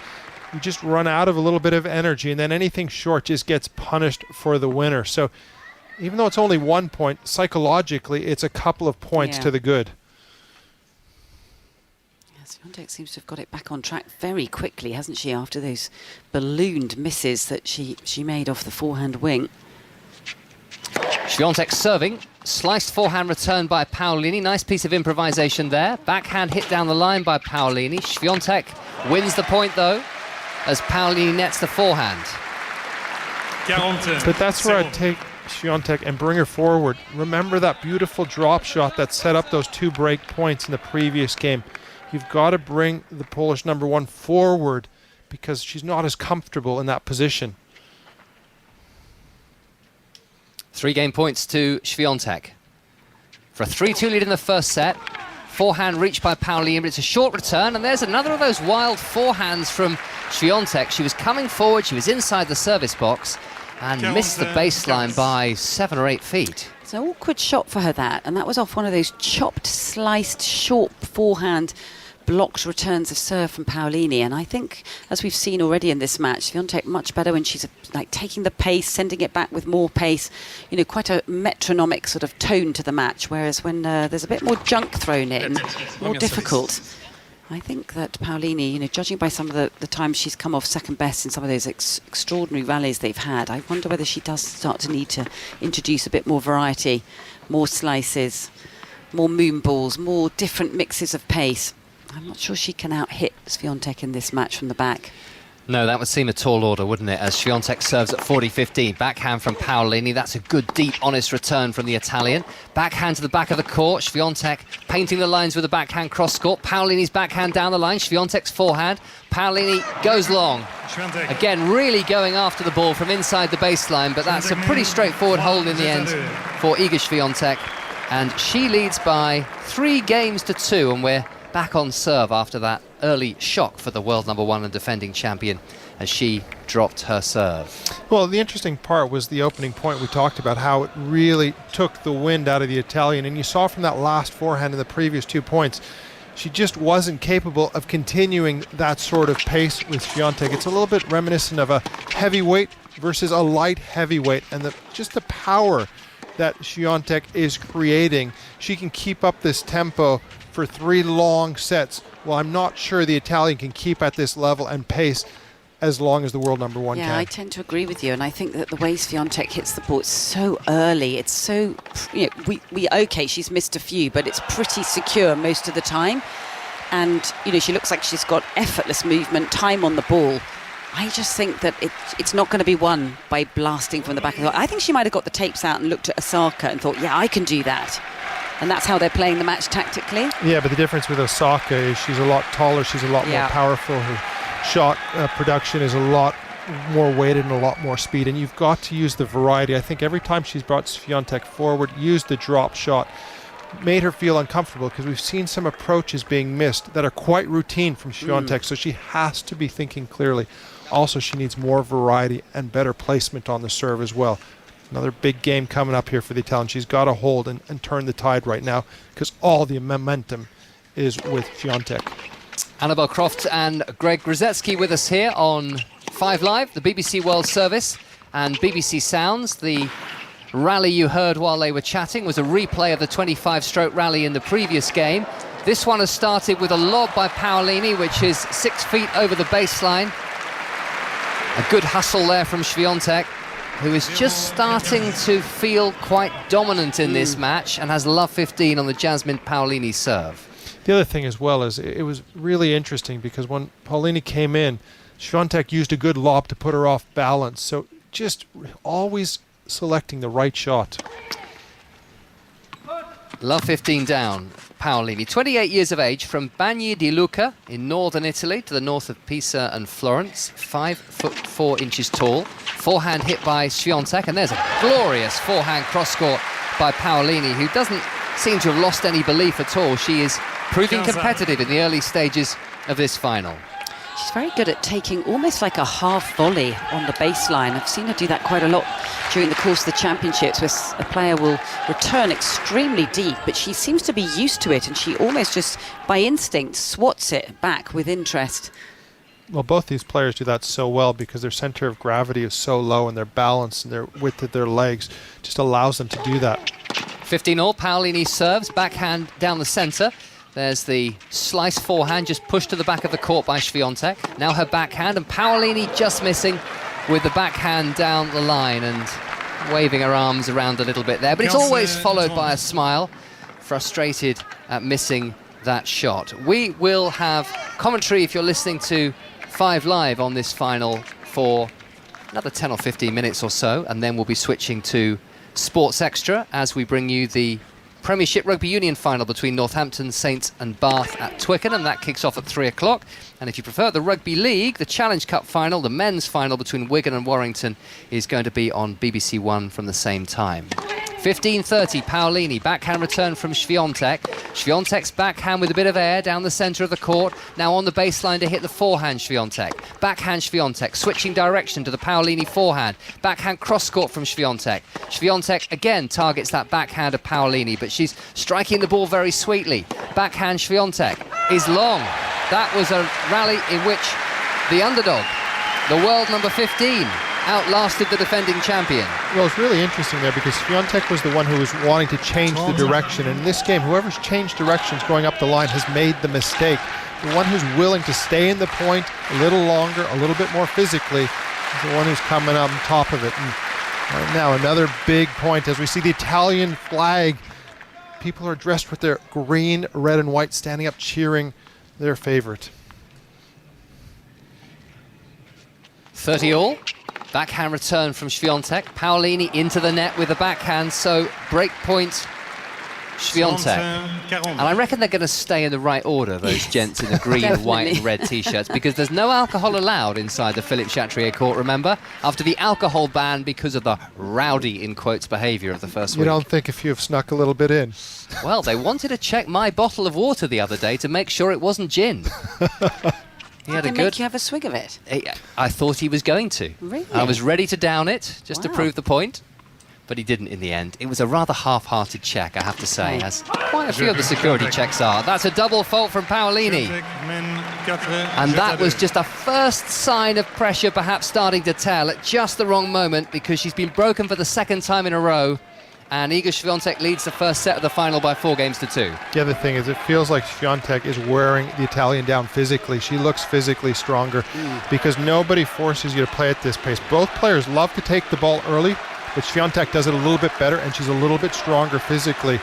You just run out of a little bit of energy, and then anything short just gets punished for the winner. So even though it's only 1 point, psychologically it's a couple of points to the good. Świątek seems to have got it back on track very quickly, hasn't she, after those ballooned misses that she made off the forehand wing. Świątek serving. Sliced forehand return by Paolini. Nice piece of improvisation there. Backhand hit down the line by Paolini. Świątek wins the point, though, as Paolini nets the forehand. But that's where I'd take Świątek and bring her forward. Remember that beautiful drop shot that set up those 2 break points in the previous game. You've got to bring the Polish number 1 forward, because she's not as comfortable in that position. 3 game points to Świątek for a 3-2 lead in the first set. Forehand reached by Paolini, but it's a short return, and there's another of those wild forehands from Świątek. She was coming forward, she was inside the service box, and missed the baseline by 7 or 8 feet. It's an awkward shot for her, that, and that was off one of those chopped, sliced, short forehand blocked returns of serve from Paolini. And I think, as we've seen already in this match, Świątek much better when she's like taking the pace, sending it back with more pace. You know, quite a metronomic sort of tone to the match, whereas when there's a bit more junk thrown in, more difficult. I think that Paolini, you know, judging by some of the times she's come off second best in some of those extraordinary rallies they've had, I wonder whether she does start to need to introduce a bit more variety, more slices, more moon balls, more different mixes of pace. I'm not sure she can out-hit Świątek in this match from the back. No, that would seem a tall order, wouldn't it, as Świątek serves at 40-15. Backhand from Paolini. That's a good, deep, honest return from the Italian. Backhand to the back of the court. Świątek painting the lines with a backhand cross-court. Paolini's backhand down the line. Świątek's forehand. Paolini goes long. Again, really going after the ball from inside the baseline, but that's a pretty straightforward hold in the end for Iga Świątek. And she leads by 3-2, and we're back on serve after that early shock for the world number 1 and defending champion as she dropped her serve. Well, the interesting part was the opening point we talked about, how it really took the wind out of the Italian, and you saw from that last forehand in the previous 2 points, she just wasn't capable of continuing that sort of pace with Świątek. It's a little bit reminiscent of a heavyweight versus a light heavyweight, and just the power that Świątek is creating. She can keep up this tempo for 3 long sets. Well, I'm not sure the Italian can keep at this level and pace as long as the world number one can. Yeah, I tend to agree with you, and I think that the way Świątek hits the ball, it's so early. It's so, okay, she's missed a few, but it's pretty secure most of the time. And, she looks like she's got effortless movement, time on the ball. I just think that it's not going to be won by blasting from the back of the... I think she might have got the tapes out and looked at Osaka and thought, yeah, I can do that. And that's how they're playing the match tactically. Yeah, but the difference with Osaka is she's a lot taller, she's a lot more powerful. Her shot production is a lot more weighted and a lot more speed. And you've got to use the variety. I think every time she's brought Świątek forward, used the drop shot, made her feel uncomfortable, because we've seen some approaches being missed that are quite routine from Świątek. So she has to be thinking clearly. Also, she needs more variety and better placement on the serve as well. Another big game coming up here for the Italian. She's got to hold and turn the tide right now, because all the momentum is with Świątek. Annabel Croft and Greg Rusedski with us here on 5 Live, the BBC World Service and BBC Sounds. The rally you heard while they were chatting was a replay of the 25-stroke rally in the previous game. This one has started with a lob by Paolini, which is 6 feet over the baseline. A good hustle there from Świątek, who is just starting to feel quite dominant in this match and has love 15 on the Jasmine Paolini serve. The other thing as well is it was really interesting, because when Paolini came in, Świątek used a good lob to put her off balance. So just always selecting the right shot. Love 15 down, Paolini. 28 years of age, from Bagni di Lucca in northern Italy to the north of Pisa and Florence. 5'4" tall. Forehand hit by Świątek, and there's a glorious forehand cross-court by Paolini, who doesn't seem to have lost any belief at all. She is proving competitive in the early stages of this final. She's very good at taking almost like a half volley on the baseline. I've seen her do that quite a lot during the course of the championships, where a player will return extremely deep, but she seems to be used to it, and she almost just by instinct swats it back with interest. Well, both these players do that so well, because their center of gravity is so low, and their balance and their width of their legs just allows them to do that. 15-all, Paolini serves, backhand down the centre. There's the slice forehand, just pushed to the back of the court by Świątek. Now her backhand, and Paolini just missing with the backhand down the line and waving her arms around a little bit there. But it's always followed by a smile, frustrated at missing that shot. We will have commentary, if you're listening to 5 Live, on this final for another 10 or 15 minutes or so, and then we'll be switching to Sports Extra as we bring you the Premiership Rugby Union final between Northampton Saints and Bath at Twickenham. That kicks off at 3 o'clock. And if you prefer the Rugby League, the Challenge Cup final, the men's final between Wigan and Warrington, is going to be on BBC One from the same time. 15:30, Paolini, backhand return from Świątek. Świątek's backhand with a bit of air down the centre of the court. Now on the baseline to hit the forehand, Świątek. Backhand Świątek, switching direction to the Paolini forehand. Backhand cross-court from Świątek. Świątek again targets that backhand of Paolini, but she's striking the ball very sweetly. Backhand Świątek is long. That was a rally in which the underdog, the world number 15, outlasted the defending champion. Well, it's really interesting there, because Świątek was the one who was wanting to change the direction. And in this game, whoever's changed directions going up the line has made the mistake. The one who's willing to stay in the point a little longer, a little bit more physically, is the one who's coming up on top of it. And right now, another big point as we see the Italian flag. People are dressed with their green, red, and white, standing up cheering their favorite. 30-all. Backhand return from Świątek. Paolini into the net with the backhand, so break point Świątek. And I reckon they're going to stay in the right order, those gents in the green, white and red T-shirts, because there's no alcohol allowed inside the Philippe Chatrier court, remember? After the alcohol ban because of the rowdy, in quotes, behaviour of the first week. You don't think if you've snuck a little bit in? Well, they wanted to check my bottle of water the other day to make sure it wasn't gin. He had Did they make you have a swig of it? I thought he was going to. Really? I was ready to down it, just to prove the point. but he didn't in the end. It was a rather half-hearted check, I have to say, as quite a few of the security checks are. That's a double fault from Paolini. And that was just a first sign of pressure perhaps starting to tell at just the wrong moment, because she's been broken for the second time in a row. And Iga Świątek leads the first set of the final by 4-2. The other thing is, it feels like Świątek is wearing the Italian down physically. She looks physically stronger because nobody forces you to play at this pace. Both players love to take the ball early, but Świątek does it a little bit better, and she's a little bit stronger physically.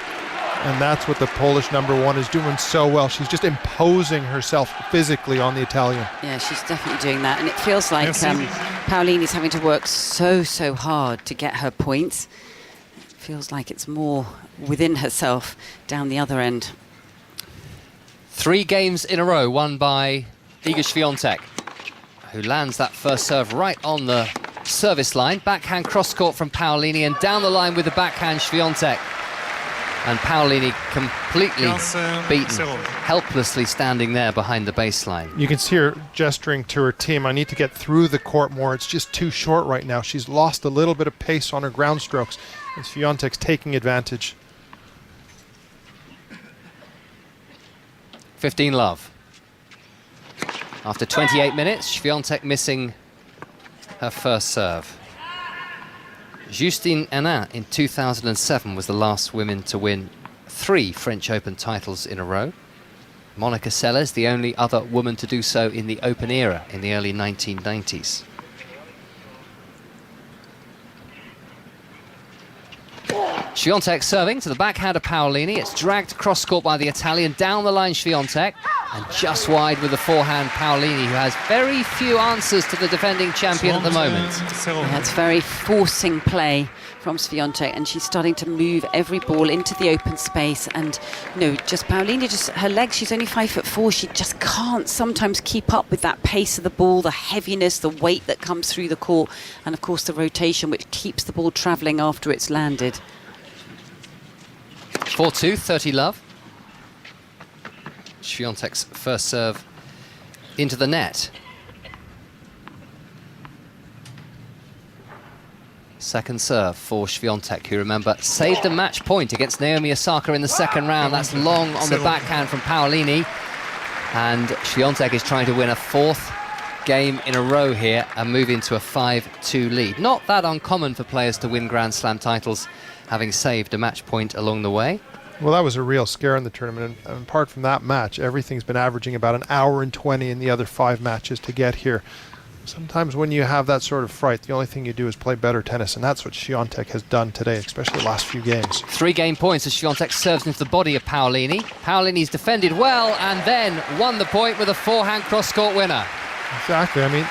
And that's what the Polish #1 is doing so well. She's just imposing herself physically on the Italian. Yeah, she's definitely doing that. And it feels like Paolini's having to work so hard to get her points. Feels like it's more within herself down the other end. 3 games in a row won by Iga Świątek, who lands that first serve right on the service line. Backhand cross-court from Paolini, and down the line with the backhand Świątek. And Paolini completely beaten, helplessly standing there behind the baseline. You can see her gesturing to her team, I need to get through the court more. It's just too short right now. She's lost a little bit of pace on her ground strokes, and Świątek's taking advantage. 15-love. After 28 minutes, Świątek missing her first serve. Justine Henin in 2007 was the last woman to win 3 French Open titles in a row. Monica Seles, the only other woman to do so in the Open era in the early 1990s. Świątek serving to the backhand of Paolini. It's dragged cross-court by the Italian. Down the line, Świątek. And just wide with the forehand, Paolini, who has very few answers to the defending champion at the moment. Yeah, it's very forcing play from Świątek, and she's starting to move every ball into the open space. And, just Paolini, just her legs, she's only 5'4". She just can't sometimes keep up with that pace of the ball, the heaviness, the weight that comes through the court, and, of course, the rotation, which keeps the ball travelling after it's landed. 4-2, 30-love. Świątek's first serve into the net. Second serve for Świątek, who, remember, saved a match point against Naomi Osaka in the second round. That's long on the backhand from Paolini. And Świątek is trying to win a 4th game in a row here and move into a 5-2 lead. Not that uncommon for players to win Grand Slam titles, having saved a match point along the way. Well, that was a real scare in the tournament. And apart from that match, everything's been averaging about 1 hour and 20 in the other 5 matches to get here. Sometimes when you have that sort of fright, the only thing you do is play better tennis, and that's what Świątek has done today, especially the last few games. 3 game points as Świątek serves into the body of Paolini. Paolini's defended well and then won the point with a forehand cross-court winner. Exactly. I mean,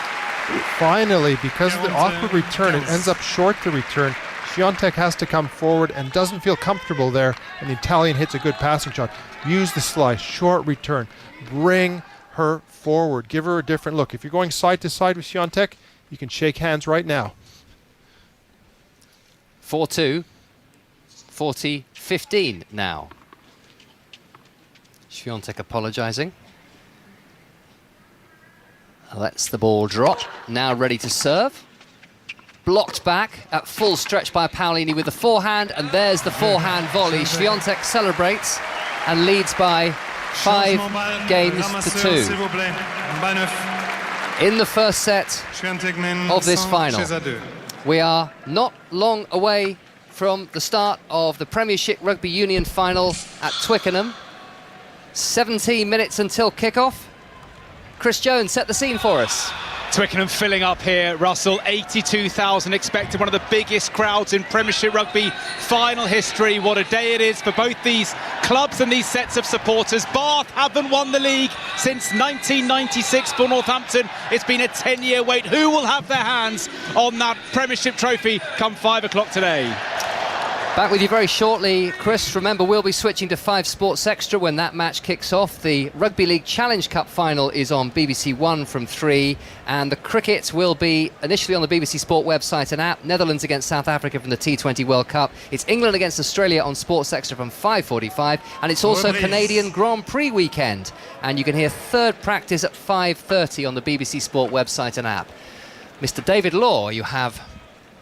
finally, because of the awkward return, it ends up short the return. Świątek has to come forward and doesn't feel comfortable there, and the Italian hits a good passing shot. Use the slice, short return, bring her forward, give her a different look. If you're going side to side with Świątek, you can shake hands right now. 4-2, 40-15 now. Świątek apologising. Lets the ball drop, now ready to serve. Blocked back at full stretch by Paolini with the forehand, and there's the forehand volley. Świątek celebrates and leads by 5 games to 2. In the first set of this final. We are not long away from the start of the Premiership Rugby Union final at Twickenham. 17 minutes until kickoff. Chris Jones set the scene for us. Twickenham filling up here, Russell. 82,000 expected, one of the biggest crowds in Premiership Rugby final history. What a day it is for both these clubs and these sets of supporters. Bath haven't won the league since 1996 for Northampton. It's been a 10-year wait. Who will have their hands on that Premiership trophy come 5 o'clock today? Back with you very shortly, Chris. Remember, we'll be switching to 5 Sports Extra when that match kicks off. The Rugby League Challenge Cup final is on BBC One from 3, and the cricket will be initially on the BBC Sport website and app. Netherlands against South Africa from the T20 World Cup. It's England against Australia on Sports Extra from 5:45, and it's also Canadian Grand Prix weekend. And you can hear third practice at 5:30 on the BBC Sport website and app. Mr. David Law, you have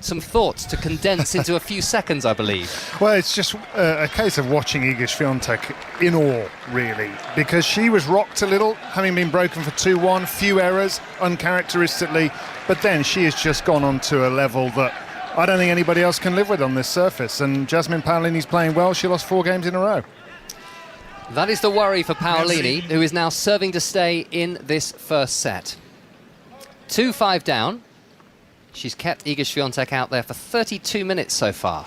some thoughts to condense into a few seconds, I believe. Well, it's just a case of watching Iga Świątek in awe, really, because she was rocked a little, having been broken for 2-1, few errors, uncharacteristically, but then she has just gone on to a level that I don't think anybody else can live with on this surface, and Jasmine Paolini's playing well. She lost 4 games in a row. That is the worry for Paolini, who is now serving to stay in this first set. 2-5 down. She's kept Iga Świątek out there for 32 minutes so far.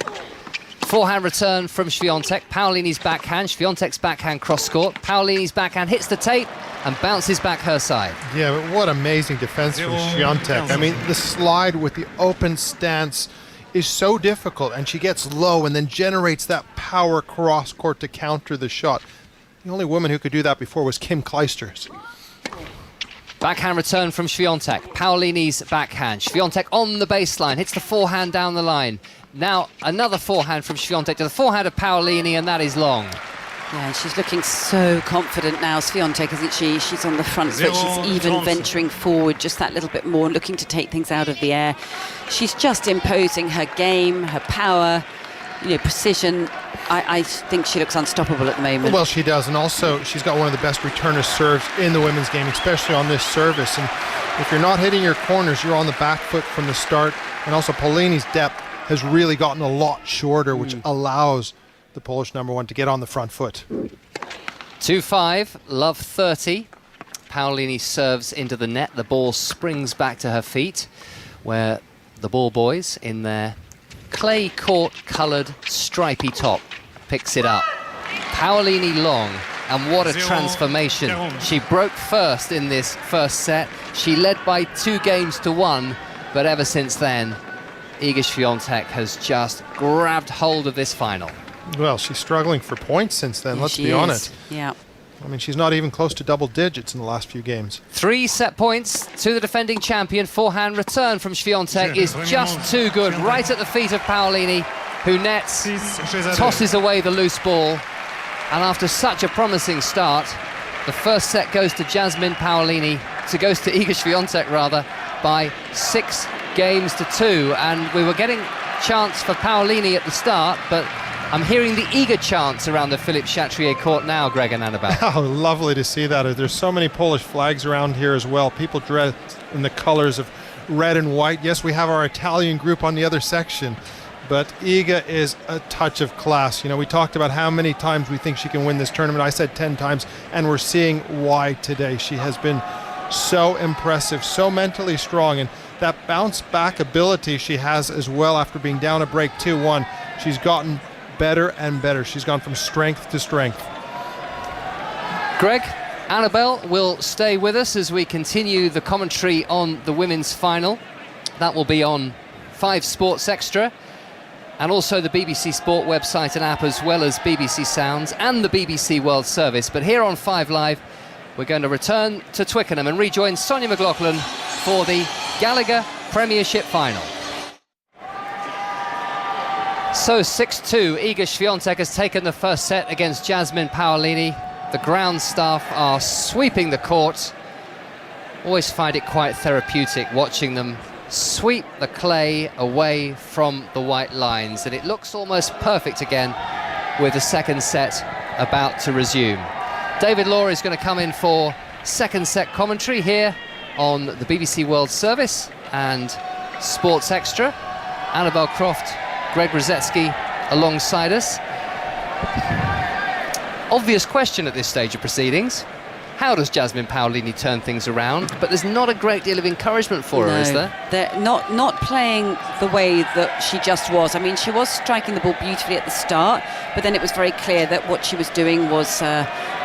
Forehand return from Świątek. Paolini's backhand. Świątek's backhand cross-court. Paolini's backhand hits the tape and bounces back her side. Yeah, but what amazing defense from Świątek. I mean, the slide with the open stance is so difficult, and she gets low and then generates that power cross-court to counter the shot. The only woman who could do that before was Kim Clijsters. Backhand return from Świątek. Paolini's backhand. Świątek on the baseline, hits the forehand down the line. Now another forehand from Świątek to the forehand of Paolini, and that is long. Yeah, and she's looking so confident now, Świątek, isn't she? She's on the front foot, she's even venturing forward just that little bit more, looking to take things out of the air. She's just imposing her game, her power, precision. I think she looks unstoppable at the moment. Well, she does, and also she's got one of the best returner serves in the women's game, especially on this service. And if you're not hitting your corners, you're on the back foot from the start. And also Paolini's depth has really gotten a lot shorter, which allows the Polish number 1 to get on the front foot. 2-5, love 30. Paolini serves into the net. The ball springs back to her feet, where the ball boys in their clay court coloured stripy top picks it up. Paolini long, and what a transformation. She broke first in this first set. She led by 2-1, but ever since then Iga Świątek has just grabbed hold of this final. Well, she's struggling for points since then, let's be honest. Yeah. I mean, she's not even close to double digits in the last few games. 3 set points to the defending champion. Forehand return from Świątek is just too good, right at the feet of Paolini, who nets, tosses away the loose ball. And after such a promising start, the first set goes to Jasmine Paolini, goes to Iga Świątek rather, by 6-2. And we were getting chants for Paolini at the start, but I'm hearing the eager chants around the Philippe Chatrier court now, Greg and Annabel. Oh, lovely to see that. There's so many Polish flags around here as well. People dressed in the colours of red and white. Yes, we have our Italian group on the other section, but Iga is a touch of class. We talked about how many times we think she can win this tournament. I said 10 times, and we're seeing why today. She has been so impressive, so mentally strong, and that bounce back ability she has as well after being down a break 2-1. She's gotten better and better. She's gone from strength to strength. Greg, Annabel will stay with us as we continue the commentary on the women's final. That will be on 5 Sports Extra and also the BBC Sport website and app, as well as BBC Sounds and the BBC World Service. But here on 5 Live, we're going to return to Twickenham and rejoin Sonia McLaughlin for the Gallagher Premiership final. So 6-2, Iga Świątek has taken the first set against Jasmine Paolini. The ground staff are sweeping the court. Always find it quite therapeutic watching them sweep the clay away from the white lines, and it looks almost perfect again with the second set about to resume. David Law is going to come in for second set commentary here on the BBC World Service and Sports Extra. Annabel Croft, Greg Rusedski alongside us. Obvious question at this stage of proceedings. How does Jasmine Paolini turn things around? But there's not a great deal of encouragement for her, is there? They're not playing the way that she just was. I mean, she was striking the ball beautifully at the start, but then it was very clear that what she was doing was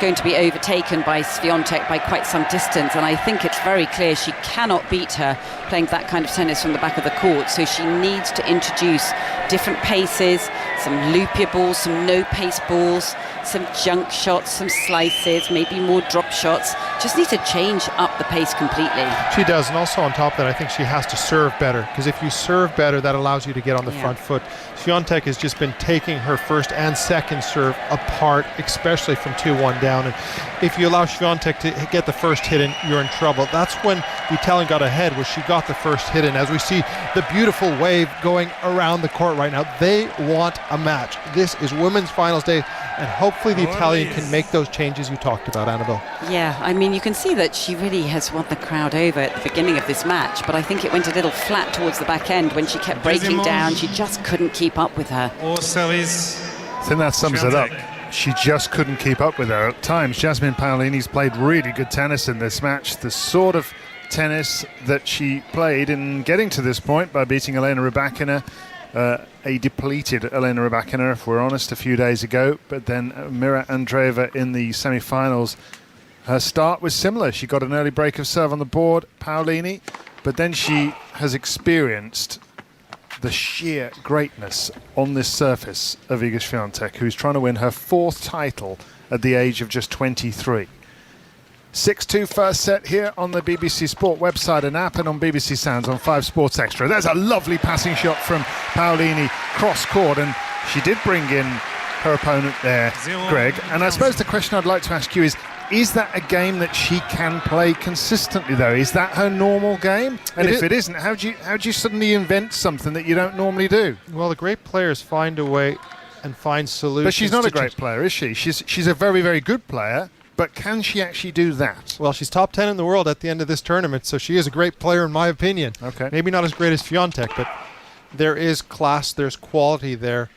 going to be overtaken by Świątek by quite some distance, and I think it's very clear she cannot beat her playing that kind of tennis from the back of the court, so she needs to introduce different paces, some loopier balls, some no-pace balls, some junk shots, some slices, maybe more drop shots. shots. Just need to change up the pace completely. She does, and also on top of that, I think she has to serve better, because if you serve better, that allows you to get on the front foot. Świątek has just been taking her first and second serve apart, especially from 2-1 down, and if you allow Świątek to get the first hit in, you're in trouble. That's when Italian got ahead, was she got the first hit in. As we see the beautiful wave going around the court right now, they want a match. This is women's finals day, and hopefully the Italian can make those changes you talked about, Annabel. Yeah, I mean, you can see that she really has won the crowd over at the beginning of this match, but I think it went a little flat towards the back end when she kept breaking down. She just couldn't keep up with her. I think that sums it up. She just couldn't keep up with her at times. Jasmine Paolini's played really good tennis in this match, the sort of tennis that she played in getting to this point by beating Elena Rybakina, a depleted Elena Rybakina, if we're honest, a few days ago. But then Mira Andreeva in the semi-finals, her start was similar. She got an early break of serve on the board, Paolini, but then she has experienced the sheer greatness on this surface of Iga Świątek, who's trying to win her 4th title at the age of just 23. 6-2 first set here on the BBC Sport website and app, and on BBC Sounds on 5 Sports Extra. There's a lovely passing shot from Paolini cross court, and she did bring in her opponent there, Greg. And I suppose the question I'd like to ask you is that a game that she can play consistently, though? Is that her normal game? And if it isn't, how do you suddenly invent something that you don't normally do? Well, the great players find a way and find solutions. But she's not a great player, is she? She's a very, very good player, but can she actually do that? Well, she's top 10 in the world at the end of this tournament, so she is a great player in my opinion. Okay. Maybe not as great as Świątek, but there is class, there's quality there.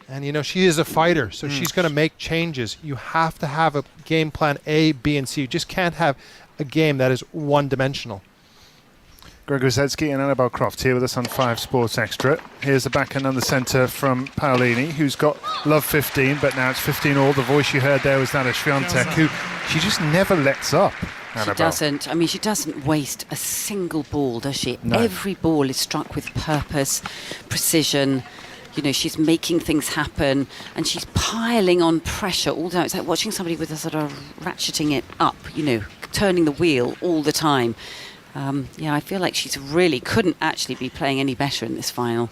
And, you know, she is a fighter, so she's going to make changes. You have to have a game plan A, B, and C. You just can't have a game that is one-dimensional. Greg Rusedski and Annabel Croft here with us on 5 Sports Extra. Here's the backhand on the centre from Paolini, who's got love 15, but now it's 15 all. The voice you heard there was that of Świątek, who she just never lets up. Annabel. She doesn't. I mean, she doesn't waste a single ball, does she? No. Every ball is struck with purpose, precision. You know, she's making things happen, and she's piling on pressure all the time. It's like watching somebody with a sort of ratcheting it up, you know, turning the wheel all the time. Yeah, I feel like she's really couldn't actually be playing any better in this final.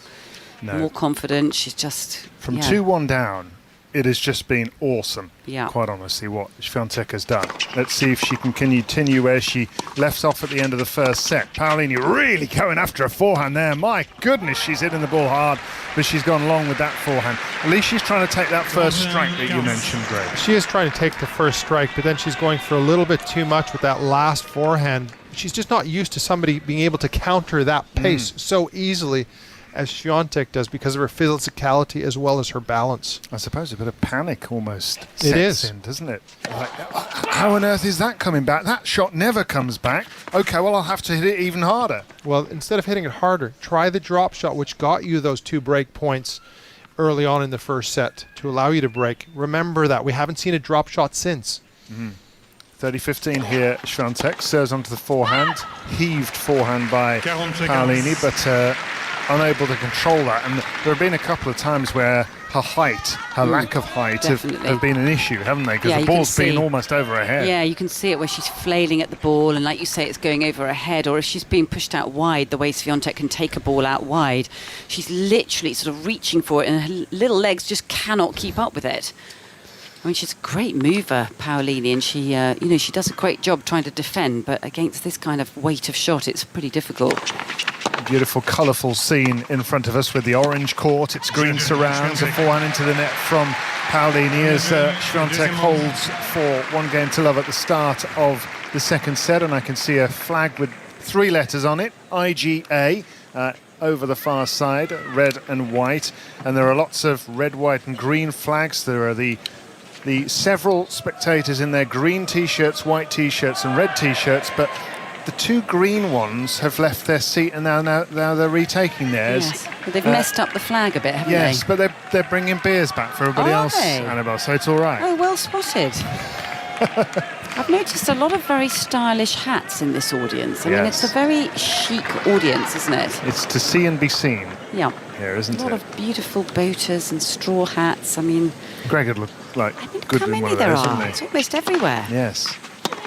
No. More confident. She's just from 2-1 down. It has just been awesome, yeah. Quite honestly, what Świątek has done. Let's see if she can continue where she left off at the end of the first set. Paolini really going after a forehand there. My goodness, she's hitting the ball hard, but she's gone long with that forehand. At least she's trying to take that first strike that you mentioned, Greg. She is trying to take the first strike, but then she's going for a little bit too much with that last forehand. She's just not used to somebody being able to counter that pace so easily as Świątek does, because of her physicality as well as her balance. I suppose a bit of panic almost sets in, doesn't it? Like, how on earth is that coming back? That shot never comes back. Okay, well, I'll have to hit it even harder. Well, instead of hitting it harder, try the drop shot, which got you those 2 break points early on in the first set to allow you to break. Remember that. We haven't seen a drop shot since. 30-15 here, Świątek serves onto the forehand. Heaved forehand by Paolini, but unable to control that. And there have been a couple of times where her height, her lack of height have been an issue, haven't they? Because the ball's been almost over her head. Yeah, you can see it where she's flailing at the ball, and like you say, it's going over her head, or if she's being pushed out wide, the way Świątek can take a ball out wide, she's literally sort of reaching for it, and her little legs just cannot keep up with it. I mean, she's a great mover, Paolini, and she, you know, she does a great job trying to defend, but against this kind of weight of shot, it's pretty difficult. Beautiful, colourful scene in front of us with the orange court. It's green surrounds, a forehand into the net from Paolini as Świątek holds for 1-0 at the start of the second set, and I can see a flag with 3 letters on it, IGA, over the far side, red and white, and there are lots of red, white and green flags. There are the several spectators in their green T-shirts, white T-shirts and red T-shirts, but the 2 green ones have left their seat and now they're retaking theirs. Yes, but they've messed up the flag a bit, haven't they? Yes, but they're bringing beers back for everybody else, Annabel, so it's all right. Oh, well spotted. I've noticed a lot of very stylish hats in this audience. I mean, it's a very chic audience, isn't it? It's to see and be seen. Yeah. Here, isn't it? A lot of beautiful boaters and straw hats. I mean, Greg would look like good in one of those, wouldn't he? It's almost everywhere. Yes.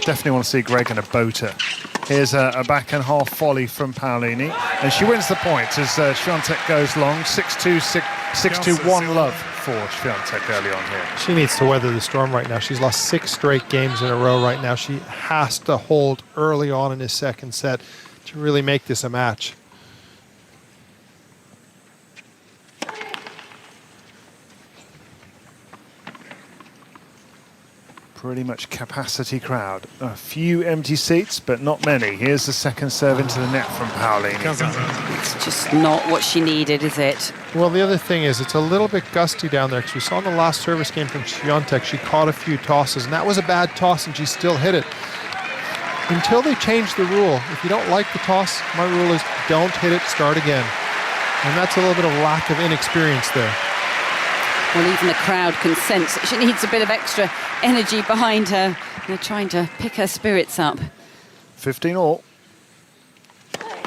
Definitely want to see Greg and a boater. Here's a backhand half volley from Paolini, and she wins the point as Świątek goes long. 6-2, 6-2, 1-love for Świątek early on here. She needs to weather the storm right now. She's lost 6 straight games in a row right now. She has to hold early on in this second set to really make this a match. Pretty much capacity crowd. A few empty seats, but not many. Here's the second serve into the net from Paolini. It's just not what she needed, is it? Well, the other thing is it's a little bit gusty down there because we saw in the last service game from Świątek, she caught a few tosses, and that was a bad toss, and she still hit it. Until they change the rule, if you don't like the toss, my rule is don't hit it, start again. And that's a little bit of lack of inexperience there. Well, even the crowd can sense that she needs a bit of extra energy behind her. They're trying to pick her spirits up. 15-all.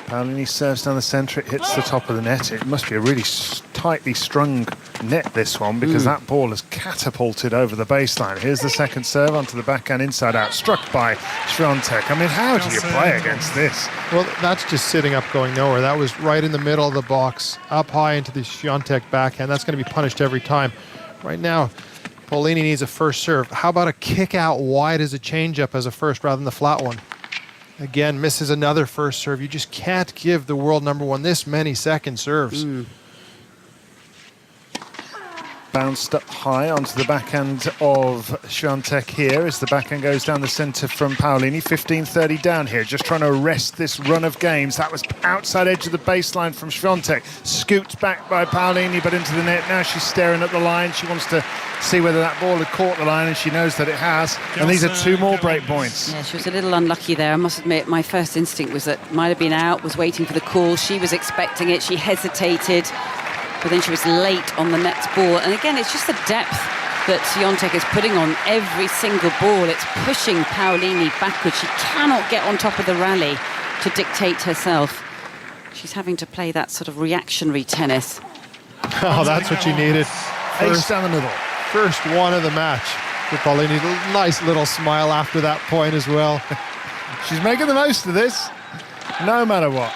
Paolini serves down the centre, it hits the top of the net. It must be a really tightly strung net, this one, because that ball has catapulted over the baseline. Here's the second serve onto the backhand inside out, struck by Świątek. I mean, how do you play against this? Well, that's just sitting up going nowhere. That was right in the middle of the box, up high into the Świątek backhand. That's going to be punished every time. Right now, Paolini needs a first serve. How about a kick out wide as a changeup as a first rather than the flat one? Again, misses another first serve. You just can't give the world number one this many second serves. Bounced up high onto the backhand of Świątek here as the backhand goes down the centre from Paolini. 15-30 down here, just trying to arrest this run of games. That was outside edge of the baseline from Świątek. Scooped back by Paolini, but into the net. Now she's staring at the line. She wants to see whether that ball had caught the line, and she knows that it has. And these are 2 more break points. Yeah, she was a little unlucky there. I must admit, my first instinct was that might have been out, was waiting for the call. She was expecting it. She hesitated. But then she was late on the next ball. And again, it's just the depth that Świątek is putting on every single ball. It's pushing Paolini backwards. She cannot get on top of the rally to dictate herself. She's having to play that sort of reactionary tennis. Oh, that's what she needed. Ace down the middle. First one of the match for Paolini. Nice little smile after that point as well. She's making the most of this, no matter what.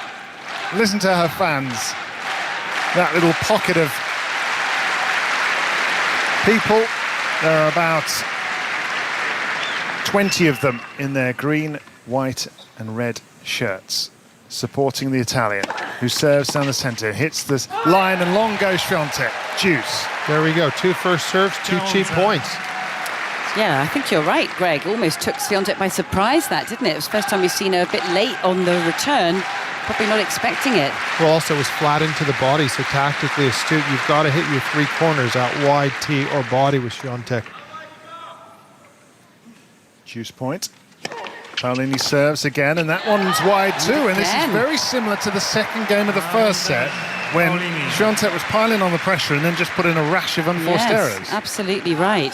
Listen to her fans. That little pocket of people. There are about 20 of them in their green, white and red shirts, supporting the Italian, who serves down the centre, hits this line, and long goes Świątek. Juice. There we go. 2 first serves, 2 cheap points. Yeah, I think you're right, Greg. Almost took Świątek by surprise, that, didn't it? It was the first time we've seen her a bit late on the return. Probably not expecting it. Well, also it was flat into the body, so tactically astute. You've got to hit your 3 corners out wide, tee or body with Świątek. Juice point. Paolini serves again, and that one's wide too. And this is very similar to the second game of the first set, when Świątek was piling on the pressure and then just put in a rash of unforced errors. Absolutely right.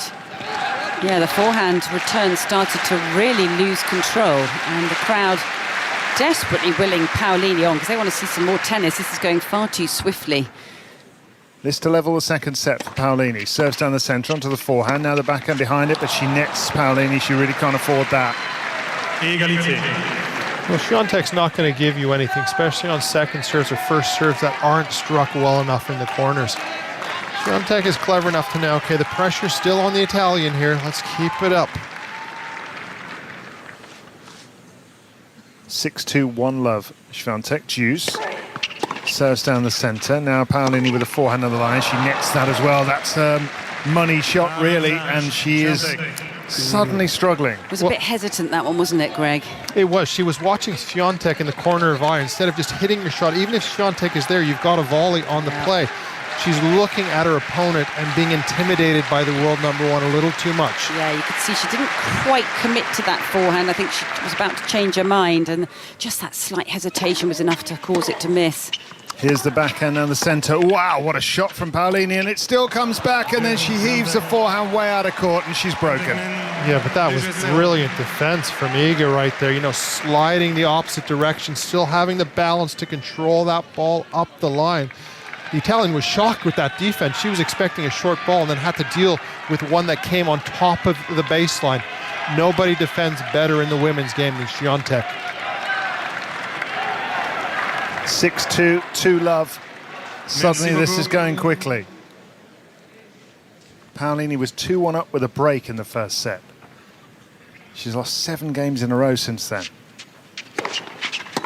Yeah, the forehand return started to really lose control, and the crowd desperately willing Paolini on because they want to see some more tennis. This is going far too swiftly. This to level the second set for Paolini. Serves down the centre onto the forehand. Now the backhand behind it, but she nets Paolini. She really can't afford that. Well, Świątek's not going to give you anything, especially on second serves or first serves that aren't struck well enough in the corners. Świątek is clever enough to know, okay, the pressure's still on the Italian here. Let's keep it up. 6-2, 1-love. Świątek, juice. Serves down the centre. Now Paolini with a forehand on the line. She nets that as well. That's a money shot, really, and she is suddenly struggling. It was a bit hesitant, that one, wasn't it, Greg? It was. She was watching Świątek in the corner of eye. Instead of just hitting your shot, even if Świątek is there, you've got a volley on the play. She's looking at her opponent and being intimidated by the world number one a little too much. Yeah, you could see she didn't quite commit to that forehand. I think she was about to change her mind, and just that slight hesitation was enough to cause it to miss. Here's the backhand down the centre. Wow, what a shot from Paolini, and it still comes back, and then she heaves the forehand way out of court, and she's broken. Yeah, but that was brilliant defense from Iga right there. You know, sliding the opposite direction, still having the balance to control that ball up the line. The Italian was shocked with that defense. She was expecting a short ball and then had to deal with one that came on top of the baseline. Nobody defends better in the women's game than Świątek. 6-2, 2-love. Suddenly this is going quickly. Paolini was 2-1 up with a break in the first set. She's lost 7 games in a row since then.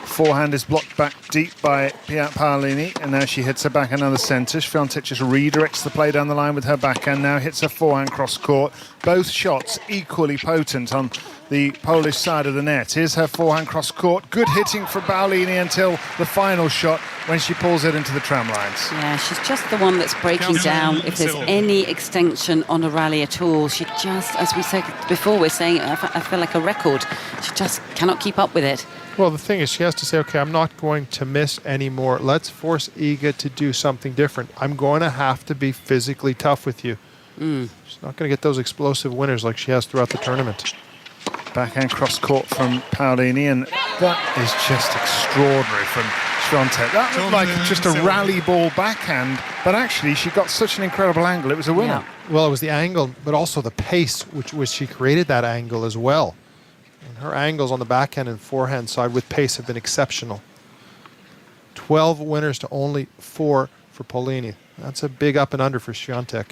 Forehand is blocked back deep by Paolini, and now she hits her backhand on the centre. Świątek just redirects the play down the line with her backhand, now hits her forehand cross court. Both shots equally potent on the Polish side of the net. Here's her forehand cross court. Good hitting from Paolini until the final shot when she pulls it into the tram lines. Yeah, she's just the one that's breaking down. If there's any extension on a rally at all, she just, as we said before, we're saying, I feel like a record. She just cannot keep up with it. Well, the thing is, she has to say, okay, I'm not going to miss anymore. Let's force Iga to do something different. I'm going to have to be physically tough with you. She's not going to get those explosive winners like she has throughout the tournament. Backhand cross court from Paolini, and that is just extraordinary from Świątek. That looked like just a rally ball backhand, but actually she got such an incredible angle, it was a winner. Yeah. Well, it was the angle, but also the pace, which she created that angle as well. And her angles on the backhand and forehand side with pace have been exceptional. 12 winners to only 4 for Paolini. That's a big up and under for Świątek.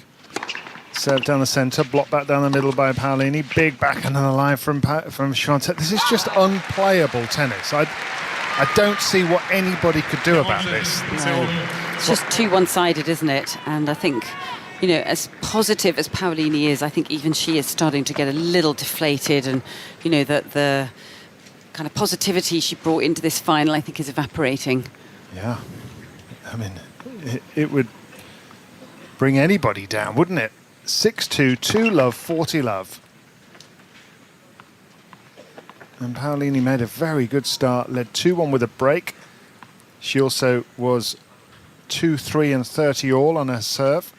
Serve down the centre, blocked back down the middle by Paolini. Big backhand on the line from Świątek. This is just unplayable tennis. I don't see what anybody could do about this. No. It's just too one-sided, isn't it? And I think, you know, as positive as Paolini is, I think even she is starting to get a little deflated, and, you know, that the kind of positivity she brought into this final, I think, is evaporating. Yeah. I mean, it would bring anybody down, wouldn't it? 6-2, 2-love, 40-love. And Paolini made a very good start, led 2-1 with a break. She also was 2-3 and 30 all on her serve.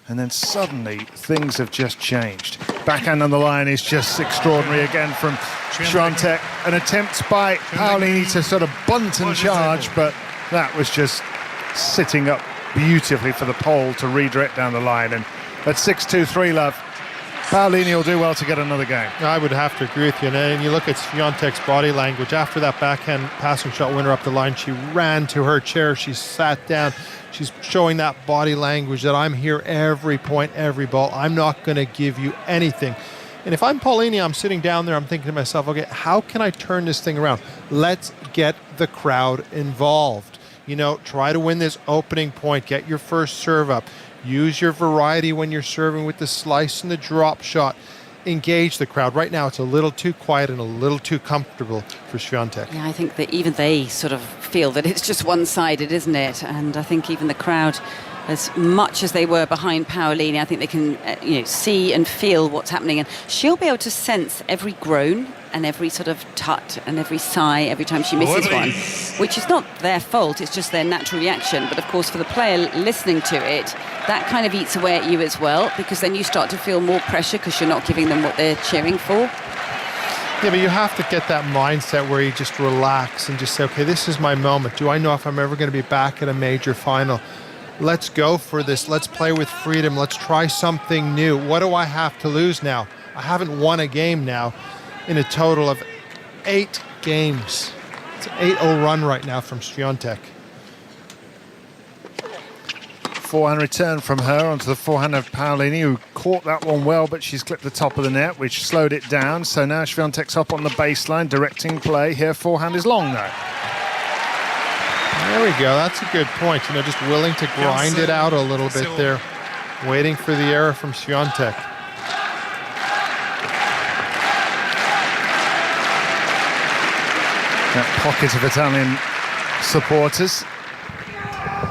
And then suddenly things have just changed. Backhand on the line is just extraordinary again from Świątek. An attempt by Paolini to sort of bunt and charge, but that was just sitting up beautifully for the pole to redirect down the line. And at 6-2, 3-love, Paolini will do well to get another game. I would have to agree with you. And you look at Świątek's body language. After that backhand passing shot winner up the line, she ran to her chair. She sat down. She's showing that body language that I'm here every point, every ball. I'm not going to give you anything. And if I'm Paolini, I'm sitting down there, I'm thinking to myself, okay, how can I turn this thing around? Let's get the crowd involved. You know, try to win this opening point. Get your first serve up. Use your variety when you're serving with the slice and the drop shot. Engage the crowd. Right now, it's a little too quiet and a little too comfortable for Świątek. Yeah, I think that even they sort of feel that it's just one-sided, isn't it? And I think even the crowd, as much as they were behind Paolini, I think they can see and feel what's happening. And she'll be able to sense every groan and every sort of tut and every sigh every time she misses one, which is not their fault, it's just their natural reaction. But of course, for the player listening to it, that kind of eats away at you as well, because then you start to feel more pressure because you're not giving them what they're cheering for. Yeah, but you have to get that mindset where you just relax and just say, okay, this is my moment. Do I know if I'm ever going to be back at a major final? Let's go for this. Let's play with freedom. Let's try something new. What do I have to lose now? I haven't won a game now in a total of 8 games. It's an 8-0 run right now from Świątek. Forehand return from her onto the forehand of Paolini, who caught that one well, but she's clipped the top of the net, which slowed it down. So now Świątek's up on the baseline, directing play. Here, forehand is long, though. There we go. That's a good point. You know, just willing to grind it out a little bit there, waiting for the error from Świątek. That pocket of Italian supporters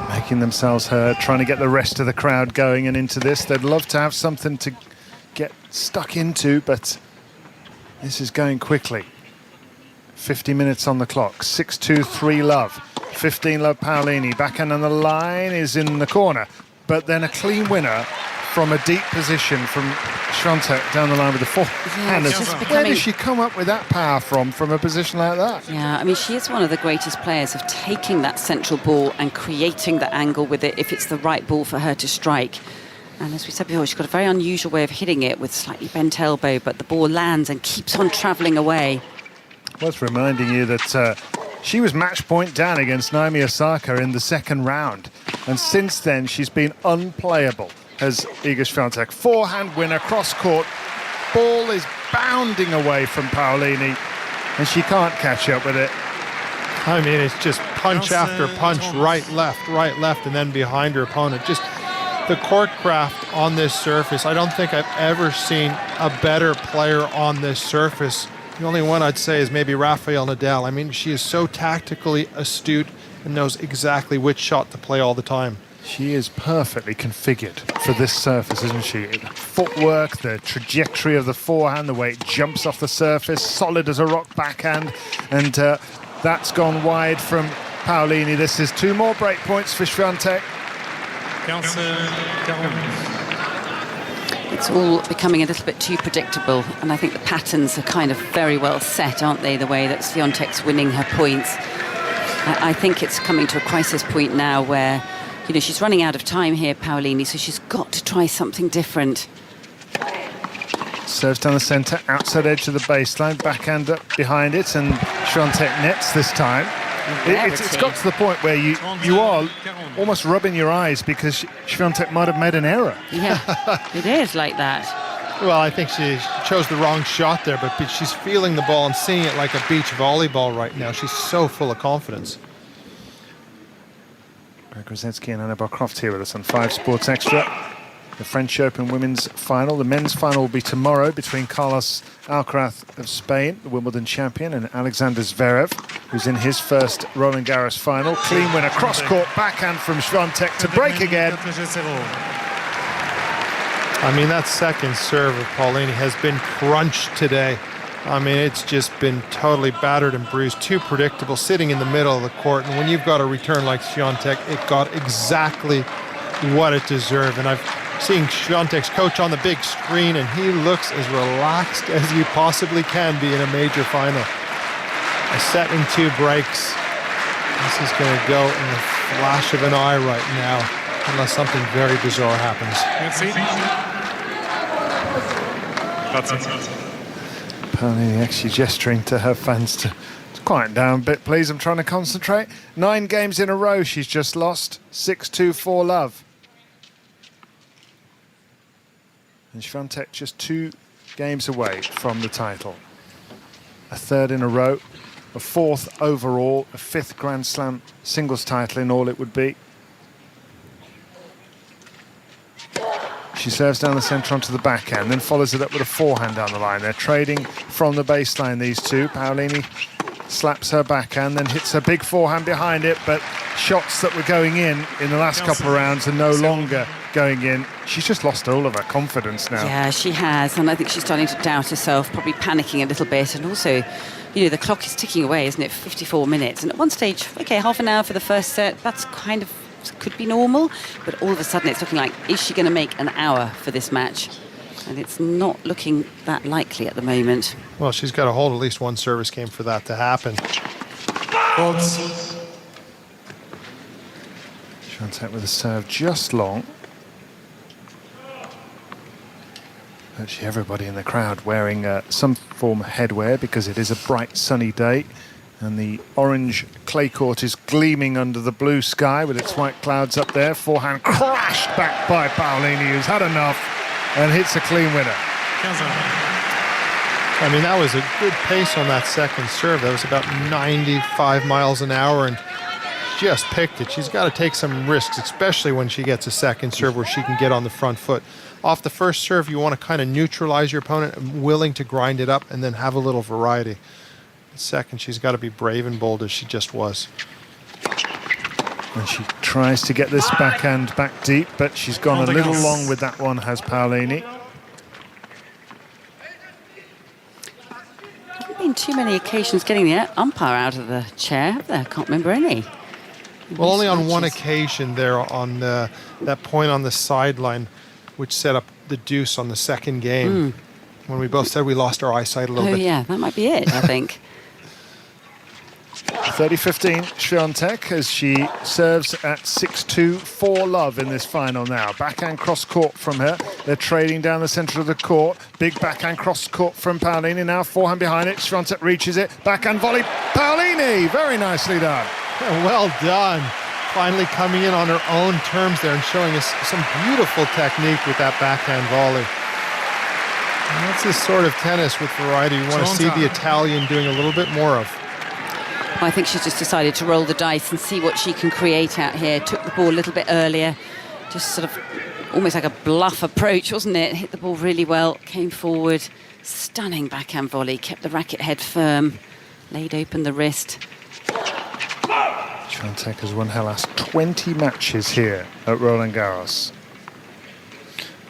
making themselves heard, trying to get the rest of the crowd going and into this. They'd love to have something to get stuck into, but this is going quickly. 50 minutes on the clock. 6-2, 3-love. 15-love Paolini. Backhand on the line is in the corner, but then a clean winner from a deep position from Świątek down the line with the forehand. Where does she come up with that power from a position like that? Yeah, I mean, she is one of the greatest players of taking that central ball and creating the angle with it if it's the right ball for her to strike. And as we said before, she's got a very unusual way of hitting it with slightly bent elbow, but the ball lands and keeps on travelling away. Worth reminding you that she was match point down against Naomi Osaka in the second round. And since then, she's been unplayable as Iga Świątek. Forehand winner, cross court. Ball is bounding away from Paolini, and she can't catch up with it. I mean, it's just punch after punch, right, left, and then behind her opponent. Just the court craft on this surface. I don't think I've ever seen a better player on this surface. The only one I'd say is maybe Rafael Nadal. I mean, she is so tactically astute and knows exactly which shot to play all the time. She is perfectly configured for this surface, isn't she? The footwork, the trajectory of the forehand, the way it jumps off the surface, solid as a rock backhand, and that's gone wide from Paolini. This is 2 more break points for Świątek. It's all becoming a little bit too predictable, and I think the patterns are kind of very well set, aren't they, the way that Świątek's winning her points. I think it's coming to a crisis point now where, you know, she's running out of time here, Paolini, so she's got to try something different. Serves down the centre, outside edge of the baseline, backhand up behind it, and Świątek nets this time. It's got to the point where you are almost rubbing your eyes because Świątek might have made an error. Yeah, it is like that. Well, I think she chose the wrong shot there, but she's feeling the ball and seeing it like a beach volleyball right now. She's so full of confidence. Rusedski and Annabel Croft here with us on 5 Sports Extra. The French Open Women's Final. The men's final will be tomorrow between Carlos Alcaraz of Spain, the Wimbledon champion, and Alexander Zverev, who's in his first Roland Garros final. Clean winner, cross-court backhand from Świątek to break again. I mean, that second serve of Paolini has been crunched today. I mean, it's just been totally battered and bruised, too predictable, sitting in the middle of the court. And when you've got a return like Świątek, it got exactly what it deserved. And I've seen Świątek's coach on the big screen, and he looks as relaxed as you possibly can be in a major final. A set in 2 breaks. This is going to go in the flash of an eye right now, unless something very bizarre happens. Paolini actually gesturing to her fans to quiet down a bit, please. I'm trying to concentrate. 9 games in a row she's just lost. 6-2, 4-love. And Świątek just 2 games away from the title. A 3rd in a row, a 4th overall, a 5th Grand Slam singles title in all it would be. She serves down the centre onto the backhand, then follows it up with a forehand down the line. They're trading from the baseline, these two. Paolini slaps her backhand, then hits her big forehand behind it, but shots that were going in the last couple of rounds are no longer going in. She's just lost all of her confidence now. Yeah, she has, and I think she's starting to doubt herself, probably panicking a little bit, and also, you know, the clock is ticking away, isn't it? 54 minutes, and at one stage, okay, half an hour for the first set, that's kind of could be normal, but all of a sudden it's looking like, is she going to make an hour for this match? And it's not looking that likely at the moment. Well, she's got to hold at least 1 service game for that to happen. Świątek with a serve just long. Actually, everybody in the crowd wearing some form of headwear because it is a bright sunny day. And the orange clay court is gleaming under the blue sky with its white clouds up there. Forehand crashed back by Paolini, who's had enough and hits a clean winner. I mean, that was a good pace on that second serve. That was about 95 miles an hour, and just picked it. She's got to take some risks, especially when she gets a second serve where she can get on the front foot. Off the first serve, you want to kind of neutralize your opponent, willing to grind it up and then have a little variety. Second, she's got to be brave and bold as she just was. And she tries to get this backhand back deep, but she's gone a little long with that one, has Paolini. Haven't been too many occasions getting the umpire out of the chair, have there? I can't remember any. Well, only on one occasion there on that point on the sideline which set up the deuce on the second game when we both said we lost our eyesight a little bit. Oh, yeah, that might be it, I think. 30-15 Świątek as she serves at 6-2 for love in this final now. Backhand cross court from her. They're trading down the centre of the court. Big backhand cross court from Paolini. Now forehand behind it. Świątek reaches it. Backhand volley. Paolini! Very nicely done. Well done. Finally coming in on her own terms there and showing us some beautiful technique with that backhand volley. And that's the sort of tennis with variety you want to see the Italian doing a little bit more of. I think she's just decided to roll the dice and see what she can create out here. Took the ball a little bit earlier, just sort of almost like a bluff approach, wasn't it? Hit the ball really well, came forward, stunning backhand volley, kept the racket head firm, laid open the wrist. Świątek has won her last 20 matches here at Roland Garros.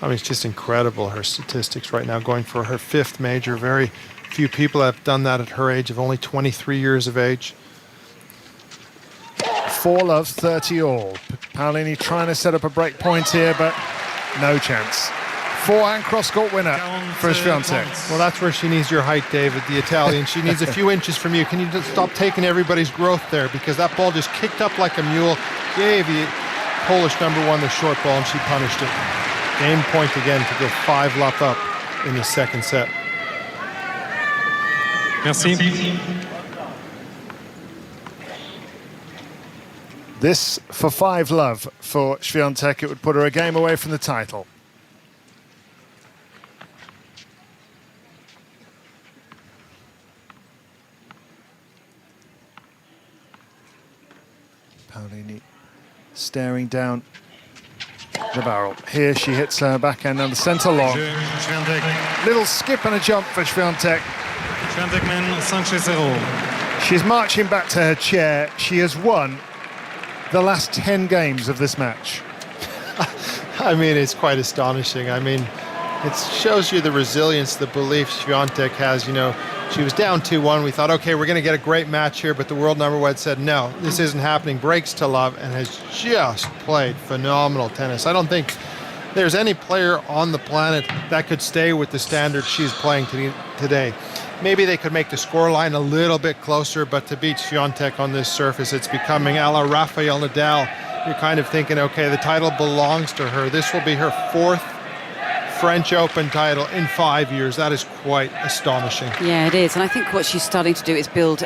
I mean, it's just incredible, her statistics right now, going for her 5th major. Very few people have done that at her age of only 23 years of age. 4 love, 30 all. Paolini trying to set up a break point here, but no chance. Forehand cross-court winner for Świątek. Well, that's where she needs your height, David, the Italian. She needs a few inches from you. Can you just stop taking everybody's growth there? Because that ball just kicked up like a mule, gave the Polish #1 the short ball, and she punished it. Game point again to go 5-love up in the second set. Merci. This for 5-love for Świątek. It would put her a game away from the title. Paolini staring down the barrel. Here she hits her backhand down the centre long. Little skip and a jump for Świątek. Świątek men 5-0. She's marching back to her chair. She has won the last 10 games of this match. I mean, it's quite astonishing. I mean, it shows you the resilience, the belief Świątek has. You know, she was down 2-1. We thought, okay, we're going to get a great match here, but the world #1 said, no, this isn't happening. Breaks to love and has just played phenomenal tennis. I don't think there's any player on the planet that could stay with the standard she's playing today. Maybe they could make the scoreline a little bit closer, but to beat Świątek on this surface, it's becoming a la Rafael Nadal. You're kind of thinking, okay, the title belongs to her. This will be her 4th French Open title in 5 years. That is quite astonishing. Yeah, it is. And I think what she's starting to do is build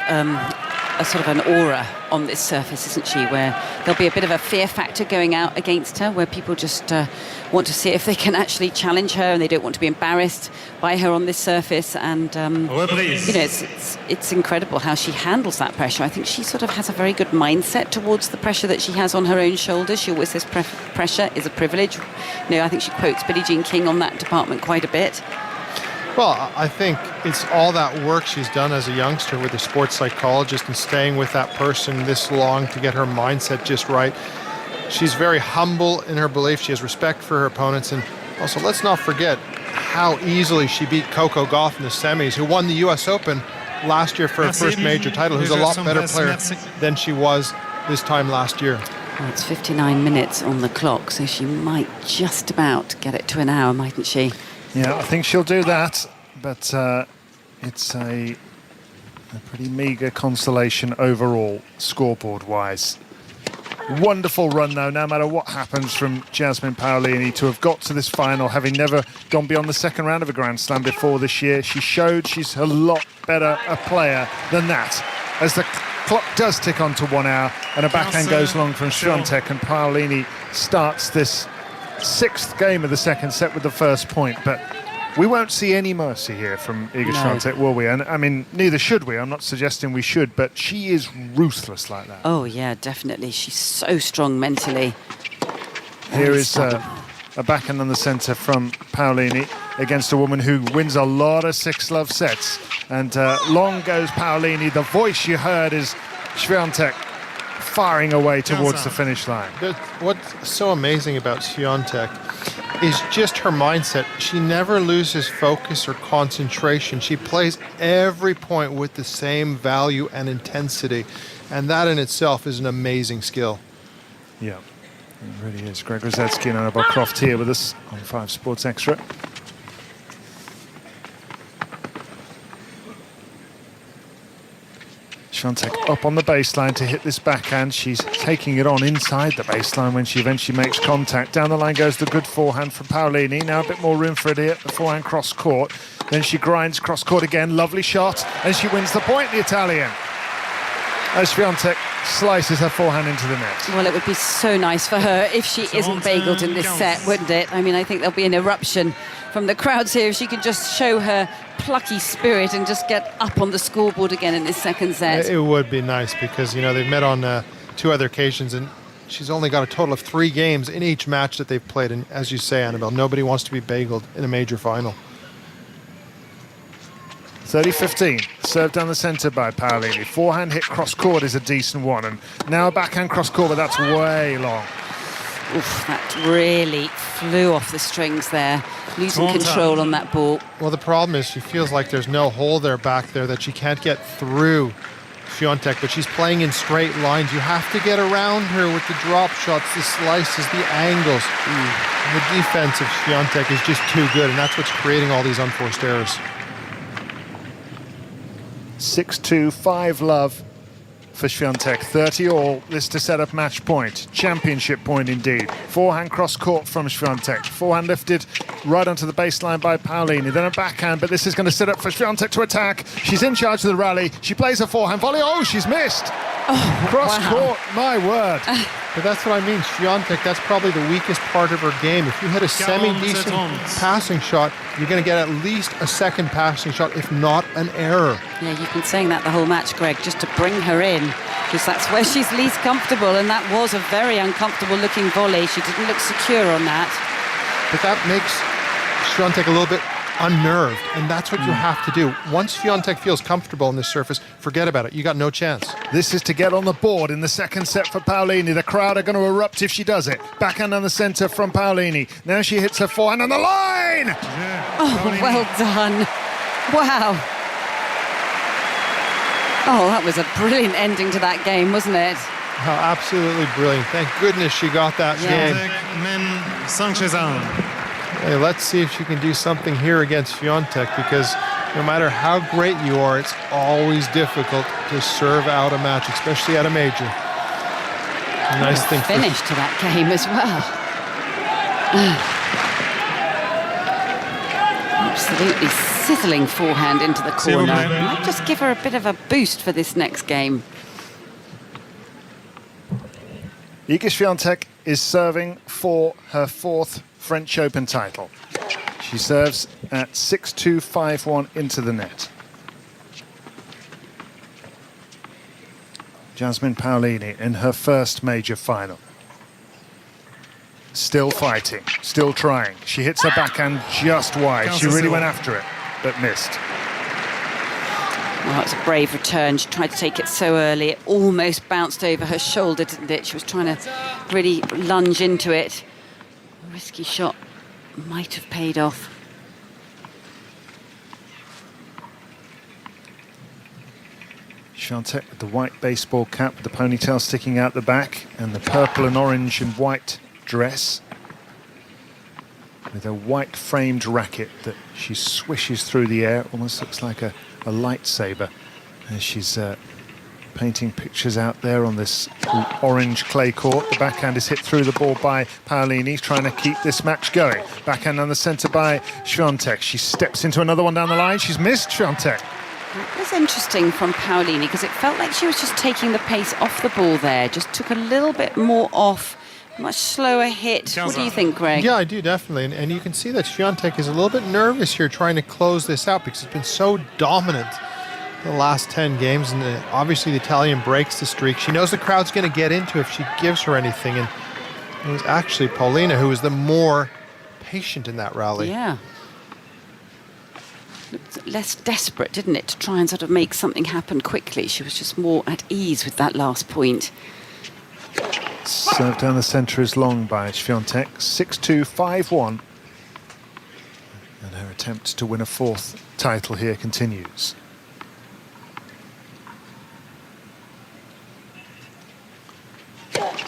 a sort of an aura on this surface, isn't she? Where there'll be a bit of a fear factor going out against her, where people just want to see if they can actually challenge her, and they don't want to be embarrassed by her on this surface. And you know, it's incredible how she handles that pressure. I think she sort of has a very good mindset towards the pressure that she has on her own shoulders. She always says pressure is a privilege. You know, I think she quotes Billie Jean King on that department quite a bit. Well, I think it's all that work she's done as a youngster with a sports psychologist and staying with that person this long to get her mindset just right. She's very humble in her belief. She has respect for her opponents. And also, let's not forget how easily she beat Coco Gauff in the semis, who won the U.S. Open last year for her first major title, who's a lot better player than she was this time last year. Well, it's 59 minutes on the clock, so she might just about get it to an hour, mightn't she? Yeah, I think she'll do that, but it's a pretty meagre consolation overall, scoreboard-wise. Wonderful run, though, no matter what happens from Jasmine Paolini, to have got to this final, having never gone beyond the second round of a Grand Slam before this year. She showed she's a lot better a player than that. As the clock does tick on to 1 hour, and a backhand goes long from Świątek, and Paolini starts this 6th game of the second set with the first point. But we won't see any mercy here from Iga Świątek, will we? And I mean, neither should we. I'm not suggesting we should, but she is ruthless like that. Oh, yeah, definitely. She's so strong mentally. Here is a backhand on the centre from Paolini against a woman who wins a lot of 6-love sets. And long goes Paolini. The voice you heard is Świątek firing away towards the finish line. What's so amazing about Świątek is just her mindset. She never loses focus or concentration. She plays every point with the same value and intensity, and that in itself is an amazing skill. Yeah. It really is. Greg Rusedski and Annabel Croft here with us on 5 Sports Extra. Świątek up on the baseline to hit this backhand. She's taking it on inside the baseline when she eventually makes contact. Down the line goes the good forehand from Paolini. Now a bit more room for it here. The forehand cross court. Then she grinds cross court again. Lovely shot. And she wins the point, the Italian. As Świątek slices her forehand into the net. Well, it would be so nice for her if she isn't bageled in this set, wouldn't it? I mean, I think there'll be an eruption from the crowds here if she can just show her plucky spirit and just get up on the scoreboard again in this second set. It would be nice because, you know, they've met on 2 other occasions and she's only got a total of 3 games in each match that they've played. And as you say, Annabel, nobody wants to be bageled in a major final. 30-15, served down the centre by Paolini. Forehand hit cross court is a decent one, and now a backhand cross court, but that's way long. Oof, that really flew off the strings there, losing control on that ball. Well, the problem is she feels like there's no hole there back there that she can't get through Świątek, but she's playing in straight lines. You have to get around her with the drop shots, the slices, the angles. The defense of Świątek is just too good, and that's what's creating all these unforced errors. 6-2, 5-love for Świątek. 30 all, this to set up match point. Championship point indeed. Forehand cross court from Świątek. Forehand lifted right onto the baseline by Paolini. Then a backhand, but this is going to set up for Świątek to attack. She's in charge of the rally. She plays a forehand volley. Oh, she's missed. Cross court, my word. But that's what I mean. Świątek, that's probably the weakest part of her game. If you hit a semi-decent passing shot, you're going to get at least a second passing shot, if not an error. Yeah, you've been saying that the whole match, Greg, just to bring her in, because that's where she's least comfortable, and that was a very uncomfortable-looking volley. She didn't look secure on that. But that makes Świątek a little bit unnerved, and that's what you have to do. Once Świątek feels comfortable on this surface, forget about it. You got no chance. This is to get on the board in the second set for Paolini. The crowd are going to erupt if she does it. Backhand on the centre from Paolini. Now she hits her forehand on the line! Yeah. Oh, well done. Wow. Oh, that was a brilliant ending to that game, wasn't it? Oh, absolutely brilliant. Thank goodness she got that game. Hey, let's see if she can do something here against Świątek, because no matter how great you are, it's always difficult to serve out a match, especially at a major. Nice thing. Finish to that game as well. Absolutely sizzling forehand into the corner. Might just give her a bit of a boost for this next game. Iga Świątek is serving for her 4th French Open title. She serves at 6-2, 5-1 into the net. Jasmine Paolini in her first major final. Still fighting, still trying. She hits her backhand just wide. She really went after it, but missed. Well, it's a brave return. She tried to take it so early. It almost bounced over her shoulder, didn't it? She was trying to really lunge into it. A risky shot might have paid off. Świątek with the white baseball cap, the ponytail sticking out the back, and the purple and orange and white dress with a white framed racket that she swishes through the air. Almost looks like a lightsaber as she's painting pictures out there on this orange clay court. The backhand is hit through the ball by Paolini, trying to keep this match going. Backhand on the centre by Świątek. She steps into another one down the line. She's missed Świątek. It was interesting from Paolini because it felt like she was just taking the pace off the ball there, just took a little bit more off, much slower hit. What do you think, Greg? Yeah, I do, definitely. And you can see that Świątek is a little bit nervous here trying to close this out because it's been so dominant the last 10 games. And obviously the Italian breaks the streak. She knows the crowd's going to get into if she gives her anything. And it was actually Paolina who was the more patient in that rally. Yeah. Looked less desperate, didn't it, to try and sort of make something happen quickly. She was just more at ease with that last point. Served down the centre is long by Świątek. 6-2, 5-1. And her attempt to win a 4th title here continues.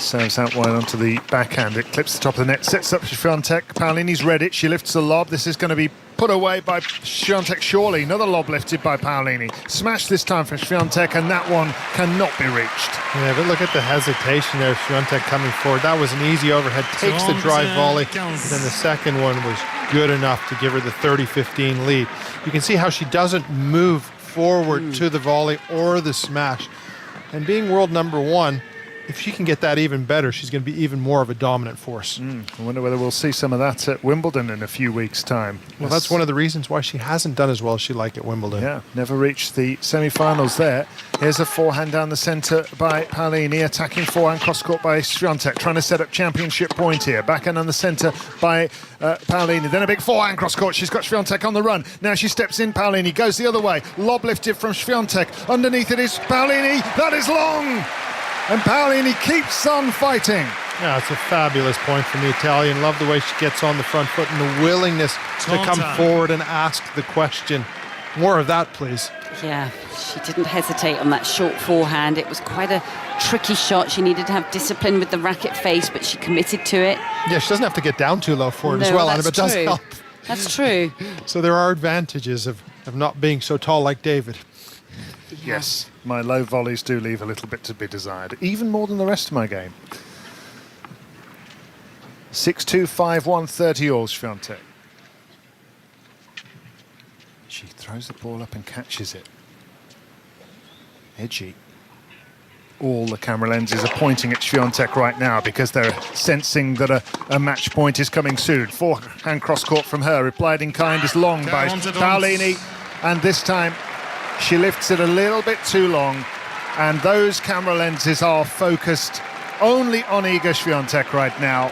Serves out wide onto the backhand. It clips the top of the net, sets up Świątek. Paolini's read it. She lifts the lob. This is going to be put away by Świątek, surely. Another lob lifted by Paolini. Smashed this time for Świątek, and that one cannot be reached. Yeah, but look at the hesitation there, Świątek coming forward. That was an easy overhead. Takes the drive volley, and then the second one was good enough to give her the 30-15 lead. You can see how she doesn't move forward to the volley or the smash. And being world number one, if she can get that even better, she's going to be even more of a dominant force. I wonder whether we'll see some of that at Wimbledon in a few weeks' time. Well, that's one of the reasons why she hasn't done as well as she'd like at Wimbledon. Yeah, never reached the semi-finals there. Here's a forehand down the centre by Paolini, attacking forehand cross-court by Świątek, trying to set up championship point here. Backhand on the centre by Paolini, then a big forehand cross-court. She's got Świątek on the run. Now she steps in, Paolini goes the other way. Lob lifted from Świątek. Underneath it is Paolini. That is long! And Paolini keeps on fighting. Yeah, it's a fabulous point from the Italian. Love the way she gets on the front foot and the willingness to come forward and ask the question. More of that, please. Yeah, she didn't hesitate on that short forehand. It was quite a tricky shot. She needed to have discipline with the racket face, but she committed to it. Yeah, she doesn't have to get down too low for it as well, but it does help. That's true. So there are advantages of not being so tall like David. Yes, my low volleys do leave a little bit to be desired, even more than the rest of my game. 6-2, 5-1, 30 all, Świątek. She throws the ball up and catches it. Edgy. All the camera lenses are pointing at Świątek right now because they're sensing that a match point is coming soon. Forehand cross-court from her, replied in kind is long by Paolini, and this time she lifts it a little bit too long, and those camera lenses are focused only on Iga Świątek right now,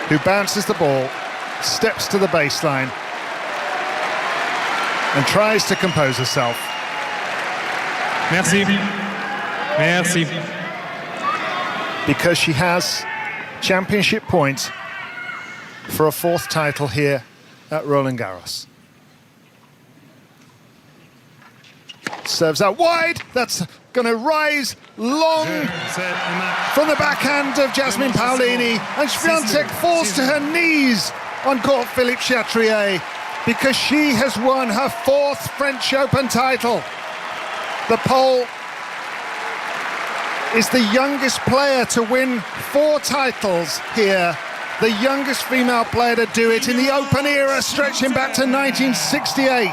who bounces the ball, steps to the baseline, and tries to compose herself. Merci. Merci. Because she has championship points for a fourth title here at Roland Garros. Serves out wide. That's going to rise long from the backhand of Jasmine Paolini. And Świątek falls to her knees on court Philippe Chatrier because she has won her fourth French Open title. The Pole is the youngest player to win 4 titles here. The youngest female player to do it in the Open era, stretching back to 1968.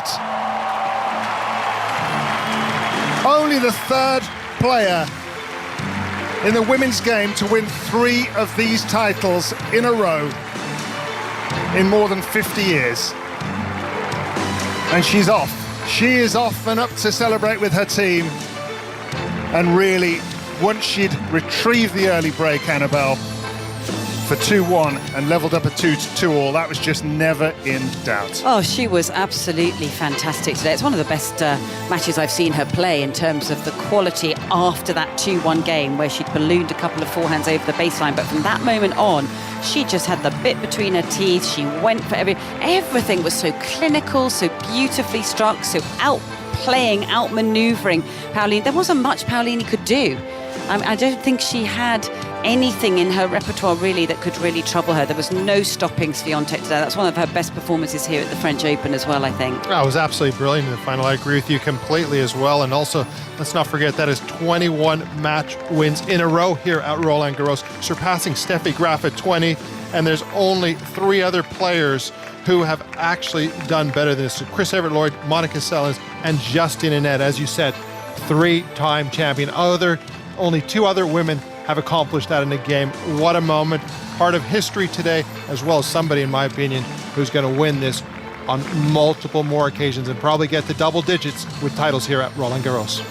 Only the third player in the women's game to win 3 of these titles in a row in more than 50 years. And she's off. She is off and up to celebrate with her team. And really, once she'd retrieved the early break, Annabel, for 2-1 and levelled up a 2-2 all, that was just never in doubt. Oh, she was absolutely fantastic today. It's one of the best matches I've seen her play in terms of the quality after that 2-1 game where she'd ballooned a couple of forehands over the baseline. But from that moment on, she just had the bit between her teeth. She went for everything was so clinical, so beautifully struck, so outplaying, outmanoeuvring Paolini. There wasn't much Paolini could do. I don't think she had anything in her repertoire really that could really trouble her. There was no stopping Świątek today. That's one of her best performances here at the French Open as well, I think. It was absolutely brilliant in the final. I agree with you completely as well. And also, let's not forget that is 21 match wins in a row here at Roland Garros, surpassing Steffi Graf at 20. And there's only 3 other players who have actually done better than this. So Chris Evert-Lloyd, Monica Seles, and Justine Henin, as you said, 3-time champion. Only 2 other women have accomplished that in the game. What a moment. Part of history today, as well as somebody, in my opinion, who's going to win this on multiple more occasions and probably get to double digits with titles here at Roland Garros.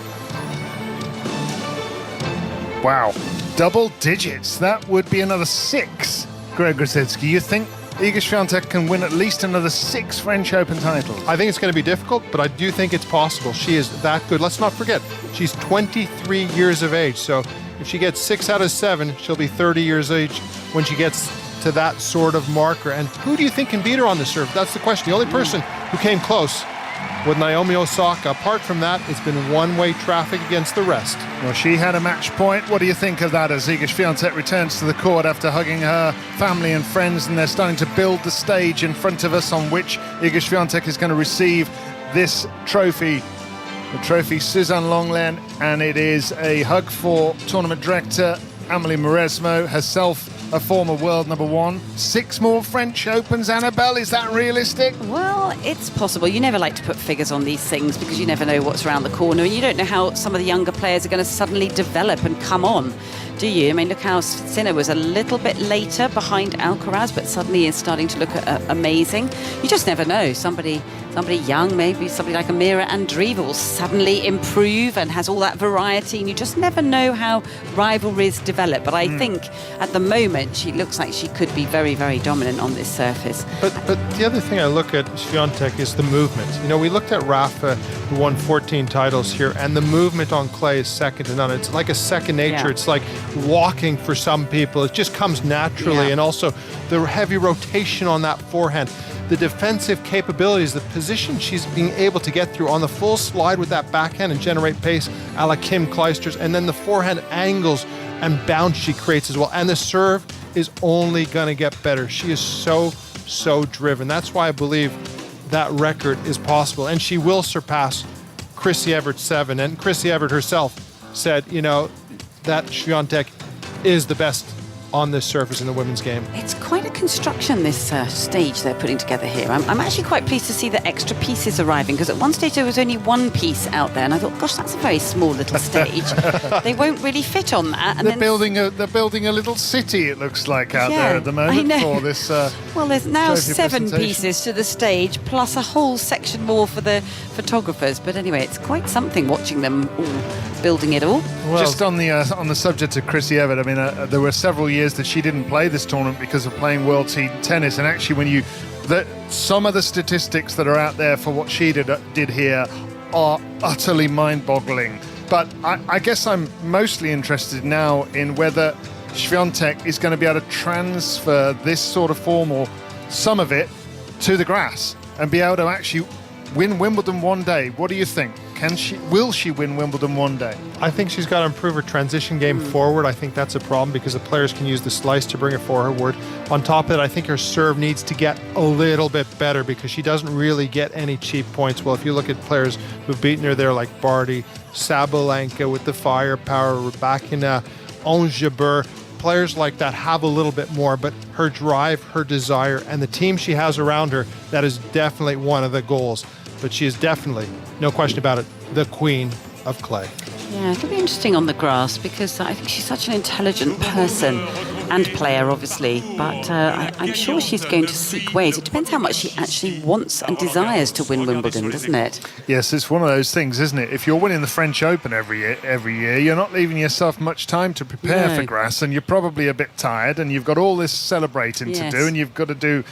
Wow. Double digits. That would be another 6, Greg Rusedski. You think Iga Świątek can win at least another 6 French Open titles? I think it's going to be difficult, but I do think it's possible. She is that good. Let's not forget, she's 23 years of age. So if she gets 6 out of 7, she'll be 30 years of age when she gets to that sort of marker. And who do you think can beat her on the serve? That's the question. The only person who came close with Naomi Osaka. Apart from that, it's been one-way traffic against the rest. Well, she had a match point. What do you think of that as Iga Świątek returns to the court after hugging her family and friends, and they're starting to build the stage in front of us on which Iga Świątek is going to receive this trophy, the trophy Suzanne Lenglen, and it is a hug for tournament director Amélie Mauresmo, herself a former world number one. 6 more French Opens, Annabel, is that realistic? Well, it's possible. You never like to put figures on these things because you never know what's around the corner, and you don't know how some of the younger players are going to suddenly develop and come on, do you? I mean, look how Sinner was a little bit later behind Alcaraz, but suddenly is starting to look amazing. You just never know. Somebody young, maybe somebody like Amira Andreeva will suddenly improve and has all that variety, and you just never know how rivalries develop. But I think at the moment she looks like she could be very, very dominant on this surface. But the other thing I look at Świątek is the movement. You know, we looked at Rafa, who won 14 titles here, and the movement on clay is second to none. It's like a second nature. Yeah. It's like walking for some people. It just comes naturally. Yeah. And also the heavy rotation on that forehand, the defensive capabilities, the position she's being able to get through on the full slide with that backhand and generate pace a la Kim Clijsters, and then the forehand angles and bounce she creates as well. And the serve is only going to get better. She is so driven. That's why I believe that record is possible. And she will surpass Chrissy Everett's 7. And Chrissy Everett herself said, you know, that Świątek is the best on this surface in the women's game. It's quite a construction, this stage they're putting together here. I'm actually quite pleased to see the extra pieces arriving, because at one stage there was only one piece out there, and I thought, gosh, that's a very small little stage. They won't really fit on that. And they're building a little city, it looks like, out there at the moment for this. Well, there's now 7 presentation. pieces to the stage, plus a whole section more for the photographers. But anyway, it's quite something watching them all building it all. Well, just on the subject of Chrissy Everett, I mean, there were several years that she didn't play this tournament because of playing world team tennis, and actually some of the statistics that are out there for what she did here are utterly mind-boggling. But I guess I'm mostly interested now in whether Świątek is going to be able to transfer this sort of form, or some of it, to the grass and be able to actually win Wimbledon one day. What do you think? Will she win Wimbledon one day? I think she's got to improve her transition game forward. I think that's a problem because the players can use the slice to bring it forward. On top of it, I think her serve needs to get a little bit better because she doesn't really get any cheap points. Well, if you look at players who've beaten her there, like Barty, Sabalenka with the firepower, Rybakina, Onjabeur, players like that have a little bit more, but her drive, her desire, and the team she has around her, that is definitely one of the goals. But she is definitely, no question about it, the queen of clay. Yeah, it'll be interesting on the grass because I think she's such an intelligent person and player, obviously. But I'm sure she's going to seek ways. It depends how much she actually wants and desires to win Wimbledon, doesn't it? Yes, it's one of those things, isn't it? If you're winning the French Open every year, you're not leaving yourself much time to prepare for grass, and you're probably a bit tired, and you've got all this celebrating to do, and you've got to do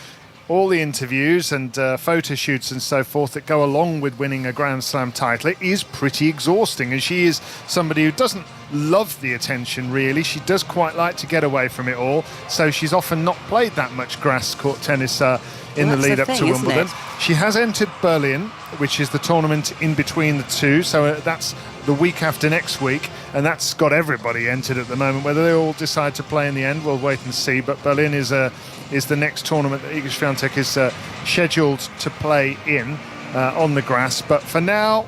all the interviews and photo shoots and so forth that go along with winning a Grand Slam title. It is pretty exhausting, and she is somebody who doesn't love the attention, really. She does quite like to get away from it all, so she's often not played that much grass court tennis in the lead up to Wimbledon. She has entered Berlin, which is the tournament in between the two, so that's the week after next week, and that's got everybody entered at the moment. Whether they all decide to play in the end, we'll wait and see, but Berlin is the next tournament that Iga Świątek is scheduled to play in on the grass. But for now,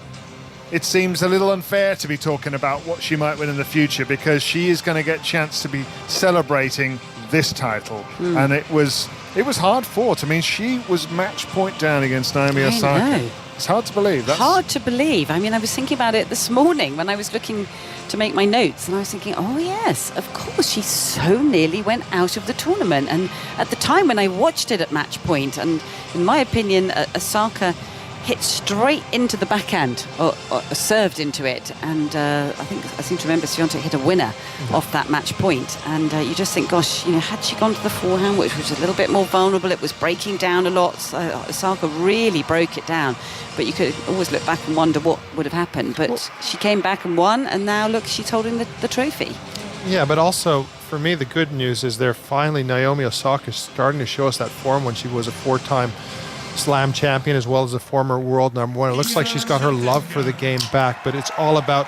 it seems a little unfair to be talking about what she might win in the future, because she is going to get a chance to be celebrating this title. And it was hard fought. I mean, she was match point down against Naomi Osaka. It's hard to believe. Hard to believe. I mean, I was thinking about it this morning when I was looking to make my notes, and I was thinking, oh yes, of course, she so nearly went out of the tournament. And at the time when I watched it at match point, and in my opinion, Osaka hit straight into the backhand, or served into it, and I seem to remember Świątek hit a winner off that match point, and you just think, gosh, had she gone to the forehand, which was a little bit more vulnerable, it was breaking down a lot, Osaka really broke it down, but you could always look back and wonder what would have happened, but she came back and won, and now look, she's holding the trophy. Yeah, but also, for me, the good news is Naomi Osaka is starting to show us that form when she was a 4-time slam champion as well as a former world number one. It looks like she's got her love for the game back, but it's all about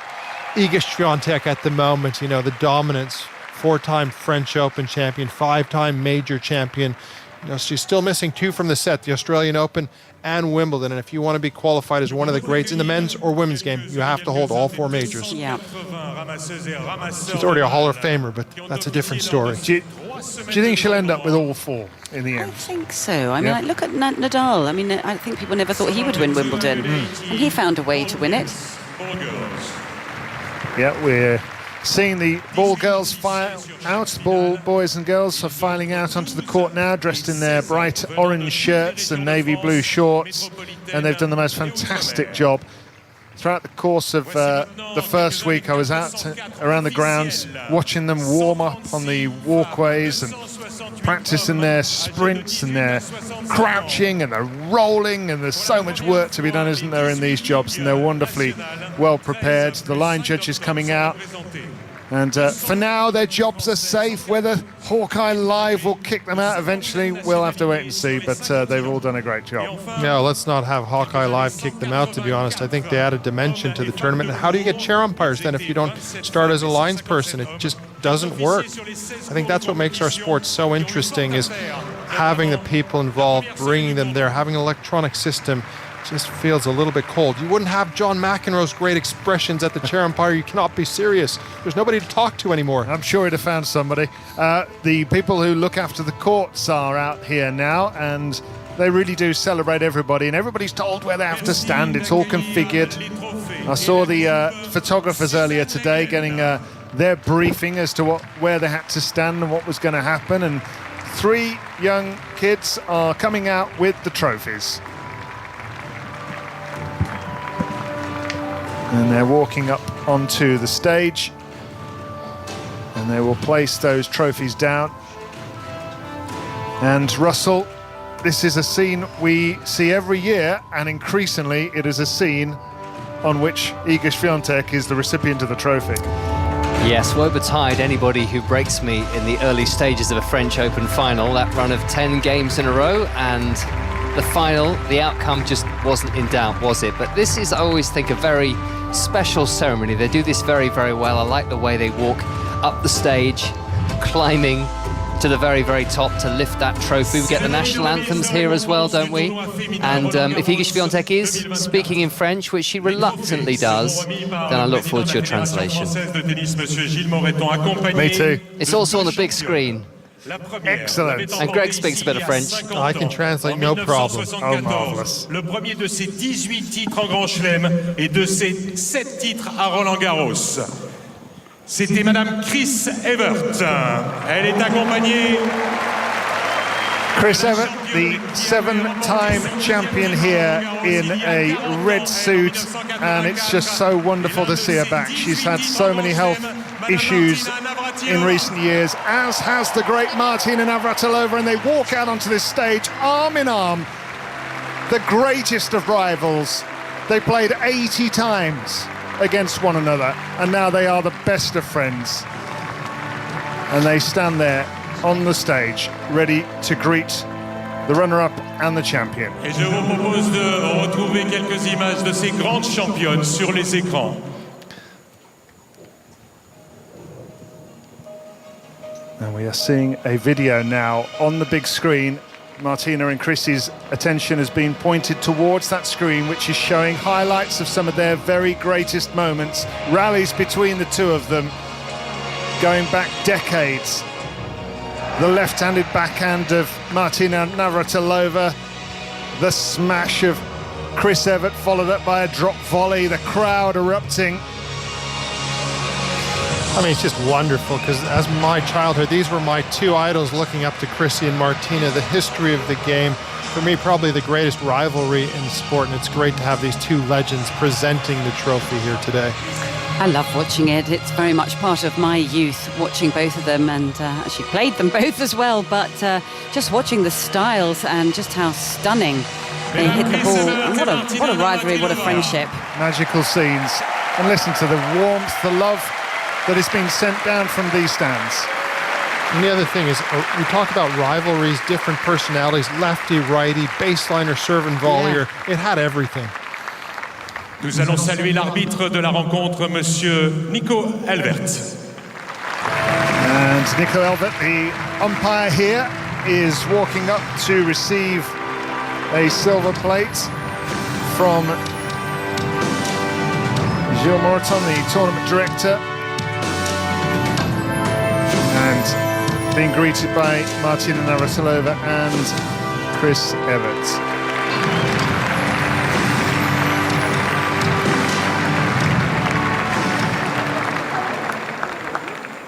Iga Świątek at the moment. You know, the dominance, 4-time French Open champion, 5-time major champion. You know, she's still missing 2 from the set, the Australian Open and Wimbledon. And if you want to be qualified as one of the greats in the men's or women's game, you have to hold all 4 majors. Yeah. She's already a Hall of Famer, but that's a different story. Do you think she'll end up with all 4 in the end? I think so. I mean, like, look at Nadal. I mean, I think people never thought he would win Wimbledon. And he found a way to win it. Yeah, we're seeing the ball girls file out. The ball boys and girls are filing out onto the court now, dressed in their bright orange shirts and navy blue shorts. And they've done the most fantastic job. Throughout the course of the first week, I was out around the grounds watching them warm up on the walkways and practicing their sprints and their crouching and their rolling, and there's so much work to be done, isn't there, in these jobs, and they're wonderfully well prepared. The line judges coming out, and for now their jobs are safe. Whether Hawkeye Live will kick them out eventually, we'll have to wait and see, but they've all done a great job. No, let's not have Hawkeye Live kick them out, to be honest. I think they add a dimension to the tournament. And how do you get chair umpires then if you don't start as a lines person? It just doesn't work. I think that's what makes our sport so interesting, is having the people involved, bringing them there, having an electronic system. Just feels a little bit cold. You wouldn't have John McEnroe's great expressions at the chair umpire. You cannot be serious. There's nobody to talk to anymore. I'm sure he'd have found somebody. The people who look after the courts are out here now, and they really do celebrate everybody, and everybody's told where they have to stand. It's all configured. I saw the photographers earlier today getting their briefing as to where they had to stand and what was going to happen, and 3 young kids are coming out with the trophies. And they're walking up onto the stage, and they will place those trophies down. And Russell, this is a scene we see every year, and increasingly it is a scene on which Iga Świątek is the recipient of the trophy. Yes, woe betide anybody who breaks me in the early stages of a French Open final. That run of 10 games in a row, and the final, the outcome just wasn't in doubt, was it? But this is, I always think, a very special ceremony. They do this very, very well. I like the way they walk up the stage, climbing to the very, very top to lift that trophy. We get the national anthems here as well, don't we? And if Iga Świątek is speaking in French, which she reluctantly does, then I look forward to your translation. Me too. It's also on the big screen. Excellent. And Greg speaks a bit of French. I can translate, no problem. Oh, marvelous. Le premier de ses 18 titres en Grand Chelem et de ses 7 titres à Roland-Garros. C'était Madame Chris Evert. Elle est accompagnée. Chris Evert, the 7-time champion here in a red suit, and it's just so wonderful to see her back. She's had so many health issues in recent years, as has the great Martina Navratilova, and they walk out onto this stage arm in arm, the greatest of rivals. They played 80 times against one another, and now they are the best of friends, and they stand there on the stage ready to greet the runner-up and the champion. Et je vous propose de retrouver quelques images de ces grandes championnes sur les écrans. And we are seeing a video now on the big screen. Martina and Chrissy's attention has been pointed towards that screen, which is showing highlights of some of their very greatest moments, rallies between the two of them, going back decades. The left-handed backhand of Martina Navratilova, the smash of Chris Evert, followed up by a drop volley, the crowd erupting. I mean, it's just wonderful, because as my childhood, these were my 2 idols looking up to Chrissy and Martina, the history of the game. For me, probably the greatest rivalry in sport, and it's great to have these 2 legends presenting the trophy here today. I love watching it. It's very much part of my youth, watching both of them, and actually played them both as well, but just watching the styles and just how stunning they hit the ball. And what a rivalry, what a friendship. Magical scenes. And listen to the warmth, the love that is being sent down from these stands. And the other thing is, we talk about rivalries, different personalities, lefty, righty, baseliner, serve and volleyer. It had everything. Nous allons saluer l'arbitre de la rencontre, Monsieur Nico Elvert. And Nico Elvert, the umpire here, is walking up to receive a silver plate from Gilles Moreton, the tournament director, and being greeted by Martina Navratilova and Chris Evans.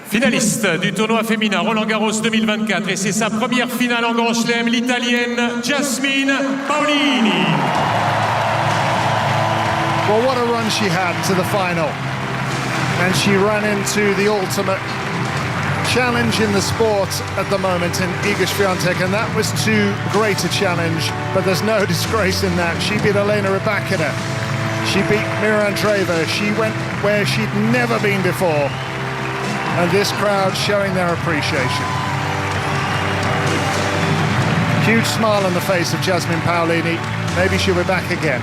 Finaliste du tournoi féminin Roland-Garros 2024 et c'est sa première finale en Grand Chelem, l'Italienne Jasmine Paolini. Well, what a run she had to the final. And she ran into the ultimate challenge in the sport at the moment in Iga Świątek, and that was too great a challenge, but there's no disgrace in that. She beat Elena Rybakina. She beat Mira Andreeva. She went where she'd never been before. And this crowd showing their appreciation. Huge smile on the face of Jasmine Paolini. Maybe she'll be back again.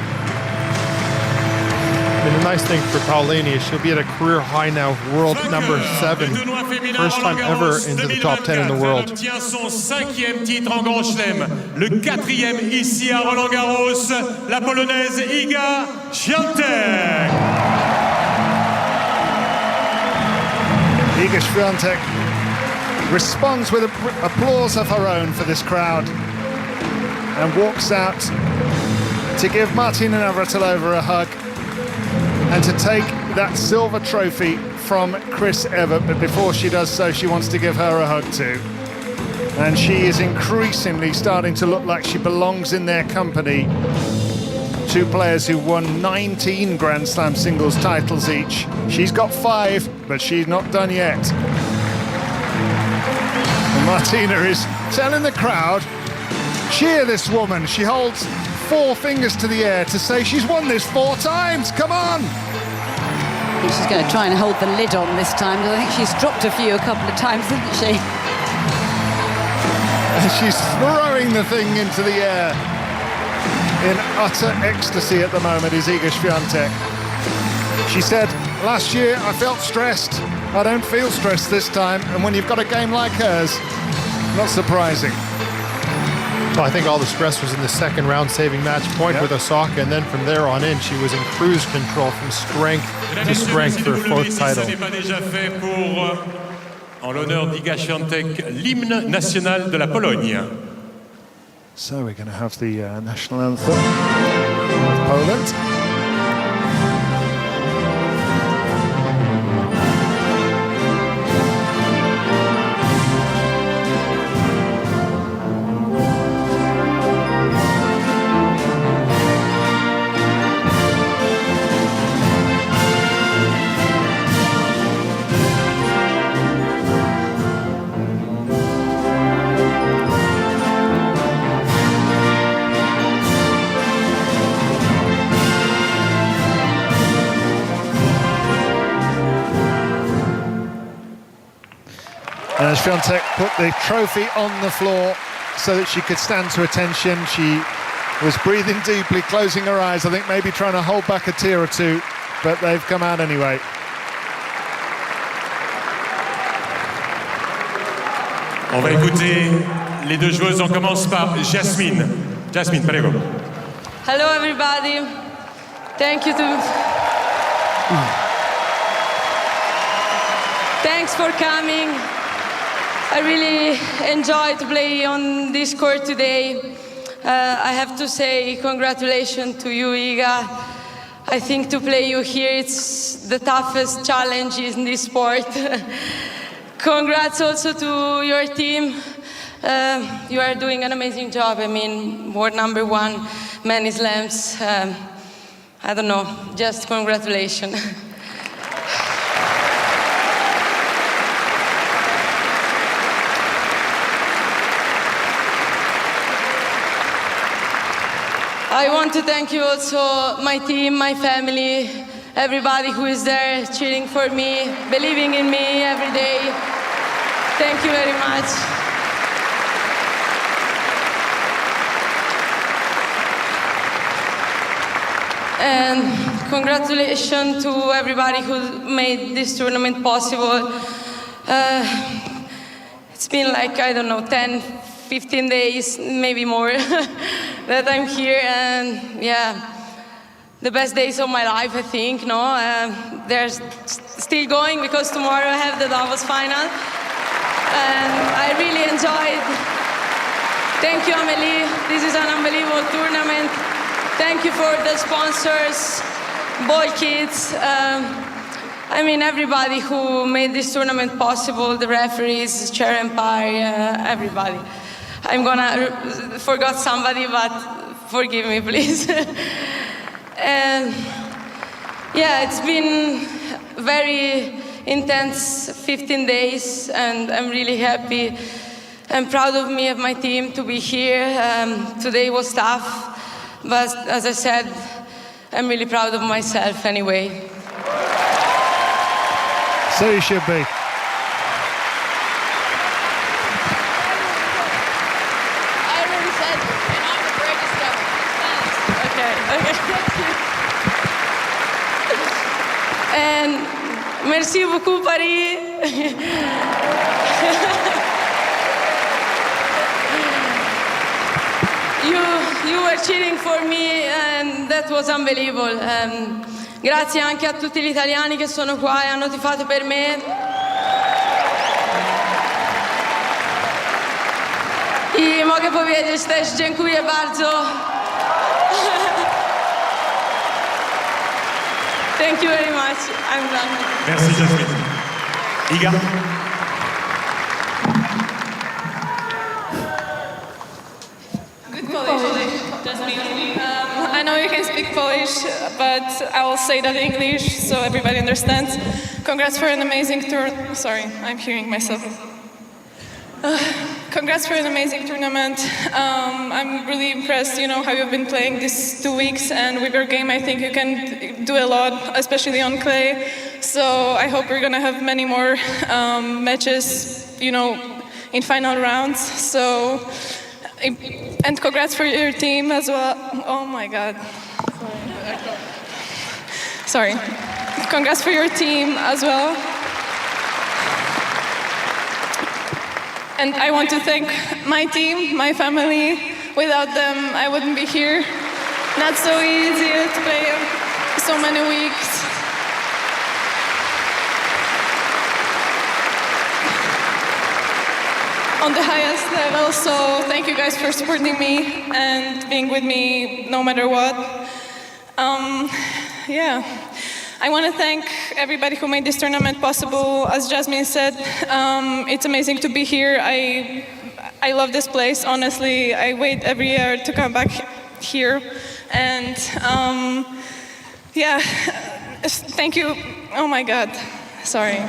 I mean, the nice thing for Paolini is she'll be at a career high now, world number 7. First time ever into the top 10 in the world. Obtient son 5e titre en Grand Chelem, le 4e ici à Roland-Garros, la Polonaise Iga Świątek. Iga Świątek responds with applause of her own for this crowd and walks out to give Martina Navratilova a hug and to take that silver trophy from Chris Evert. But before she does so, she wants to give her a hug too. And she is increasingly starting to look like she belongs in their company. Two players who won 19 Grand Slam singles titles each. She's got 5, but she's not done yet. And Martina is telling the crowd, cheer this woman. She holds 4 fingers to the air to say she's won this 4 times. Come on! I think she's going to try and hold the lid on this time, because I think she's dropped a couple of times, hasn't she? And she's throwing the thing into the air. In utter ecstasy at the moment is Iga Świątek. She said, last year I felt stressed. I don't feel stressed this time. And when you've got a game like hers, not surprising. Well, I think all the stress was in the second round, saving match point with Osaka, and then from there on in, she was in cruise control from strength to strength for her 4th title. En l'honneur d'Iga Świątek, l'hymne national de la Pologne. So we're going to have the national anthem of Poland. And Świątek put the trophy on the floor so that she could stand to attention. She was breathing deeply, closing her eyes, I think maybe trying to hold back a tear or two, but they've come out anyway. On va écouter les 2 joueuses. On commence par Jasmine. Jasmine, prego. Hello everybody. Thank you Thanks for coming. I really enjoyed to play on this court today. I have to say congratulations to you, Iga. I think to play you here, it's the toughest challenge in this sport. Congrats also to your team. You are doing an amazing job. I mean, world number 1, many slams. I don't know, just congratulations. I want to thank you also, my team, my family, everybody who is there cheering for me, believing in me every day. Thank you very much. And congratulations to everybody who made this tournament possible. It's been like, I don't know, 10, 15 days, maybe more, that I'm here. And yeah, the best days of my life, I think. No, they're still going because tomorrow I have the doubles final. And I really enjoyed. Thank you, Amélie. This is an unbelievable tournament. Thank you for the sponsors, Boy Kids. I mean, everybody who made this tournament possible, the referees, Chair Empire, everybody. I'm gonna forgot somebody, but forgive me, please. And yeah, it's been very intense 15 days, and I'm really happy and proud of me and my team to be here. Today was tough, but as I said, I'm really proud of myself anyway. So you should be. I already said, and I'm the greatest ever. Okay. And merci beaucoup, Paris. You were cheering for me, and that was unbelievable. Grazie anche a tutti gli italiani che sono qua e hanno tifato per me. I mogę powiedzieć też dziękuję bardzo. Thank you very much. I'm done. Merci Jasmine. Iga. Good Polish. I know you can speak Polish, but I will say that in English so everybody understands. Congrats for an amazing tour. Sorry, I'm hearing myself. Congrats for an amazing tournament. I'm really impressed, how you've been playing these 2 weeks, and with your game, I think you can do a lot, especially on clay. So I hope we're gonna have many more matches, in final rounds. So, and congrats for your team as well. Oh my God. Sorry. Congrats for your team as well. And I want to thank my team, my family. Without them, I wouldn't be here. Not so easy to play so many weeks. On the highest level, so thank you guys for supporting me and being with me no matter what. I want to thank everybody who made this tournament possible. As Jasmine said, it's amazing to be here. I love this place, honestly. I wait every year to come back here. And thank you. Oh my God, sorry.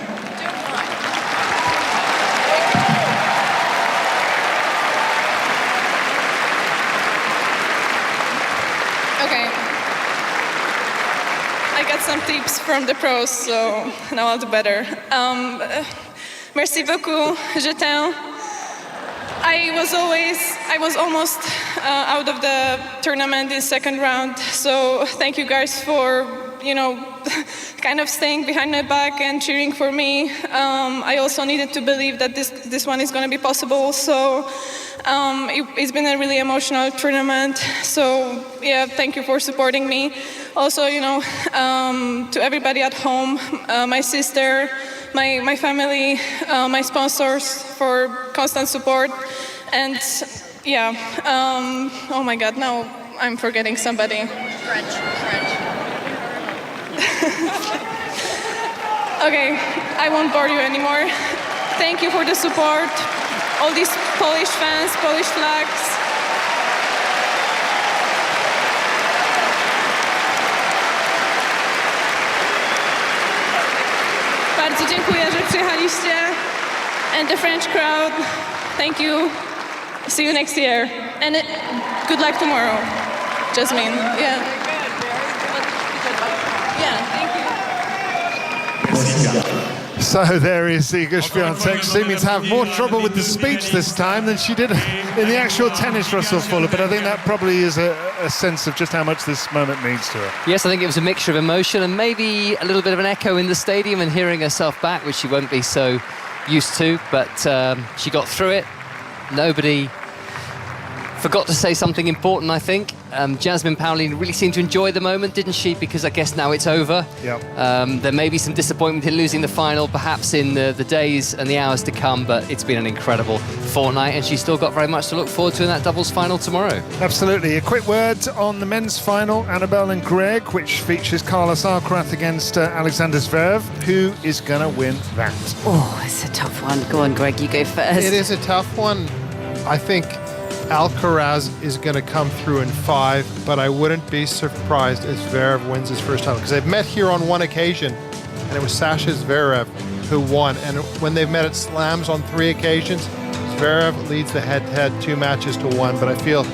Okay. I got some tips from the pros, so now I'll do better. Merci beaucoup, je t'aime. I was almost out of the tournament in second round, so thank you guys for, kind of staying behind my back and cheering for me. I also needed to believe that this one is going to be possible, so it's been a really emotional tournament. So yeah, thank you for supporting me. Also, to everybody at home, my sister, my family, my sponsors for constant support. And yeah, oh my God, now I'm forgetting somebody. French. Okay, I won't bore you anymore. Thank you for the support. All these Polish fans, Polish flags. Bardzo dziękuję, że przyjechaliście. And the French crowd, thank you. See you next year. And good luck tomorrow, Jasmine. Yeah. Yeah, thank you. So there is Iga Świątek seeming to have more trouble with the speech this time than she did in the actual tennis, Russell Fuller, but I think that probably is a sense of just how much this moment means to her. Yes, I think it was a mixture of emotion and maybe a little bit of an echo in the stadium and hearing herself back, which she won't be so used to, but she got through it. Nobody forgot to say something important, I think. Jasmine Paolini really seemed to enjoy the moment, didn't she? Because I guess now it's over. Yep. There may be some disappointment in losing the final, perhaps in the days and the hours to come, but it's been an incredible fortnight, and she's still got very much to look forward to in that doubles final tomorrow. Absolutely. A quick word on the men's final, Annabel and Greg, which features Carlos Alcaraz against Alexander Zverev. Who is going to win that? Oh, it's a tough one. Go on, Greg, you go first. It is a tough one. I think Alcaraz is going to come through in 5, but I wouldn't be surprised if Zverev wins his first title, because they've met here on one occasion, and it was Sasha Zverev who won. And when they've met at slams on 3 occasions, Zverev leads the head-to-head 2 matches to 1. But I feel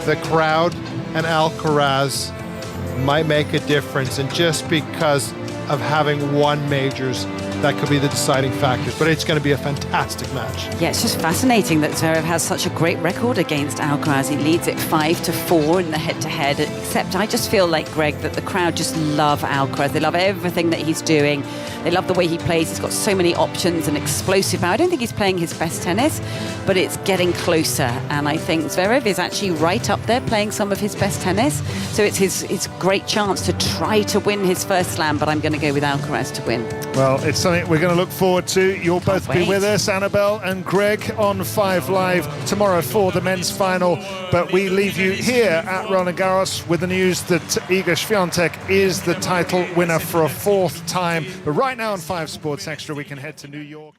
the crowd and Alcaraz might make a difference, and just because of having won majors, that could be the deciding factors, but it's going to be a fantastic match. Yeah, it's just fascinating that Zverev has such a great record against Alcaraz. He leads it 5-4 in the head-to-head, except I just feel like, Greg, that the crowd just love Alcaraz. They love everything that he's doing. They love the way he plays. He's got so many options and explosive power. I don't think he's playing his best tennis, but it's getting closer, and I think Zverev is actually right up there playing some of his best tennis, so it's his great chance to try to win his first slam, but I'm going to go with Alcaraz to win. Well, it's something we're going to look forward to. You'll both be wait. with us, Annabel and Greg, on 5 Live tomorrow for the men's final. But we leave you here at Roland Garros with the news that Iga Świątek is the title winner for a 4th time. But right now on 5 Sports Extra, we can head to New York.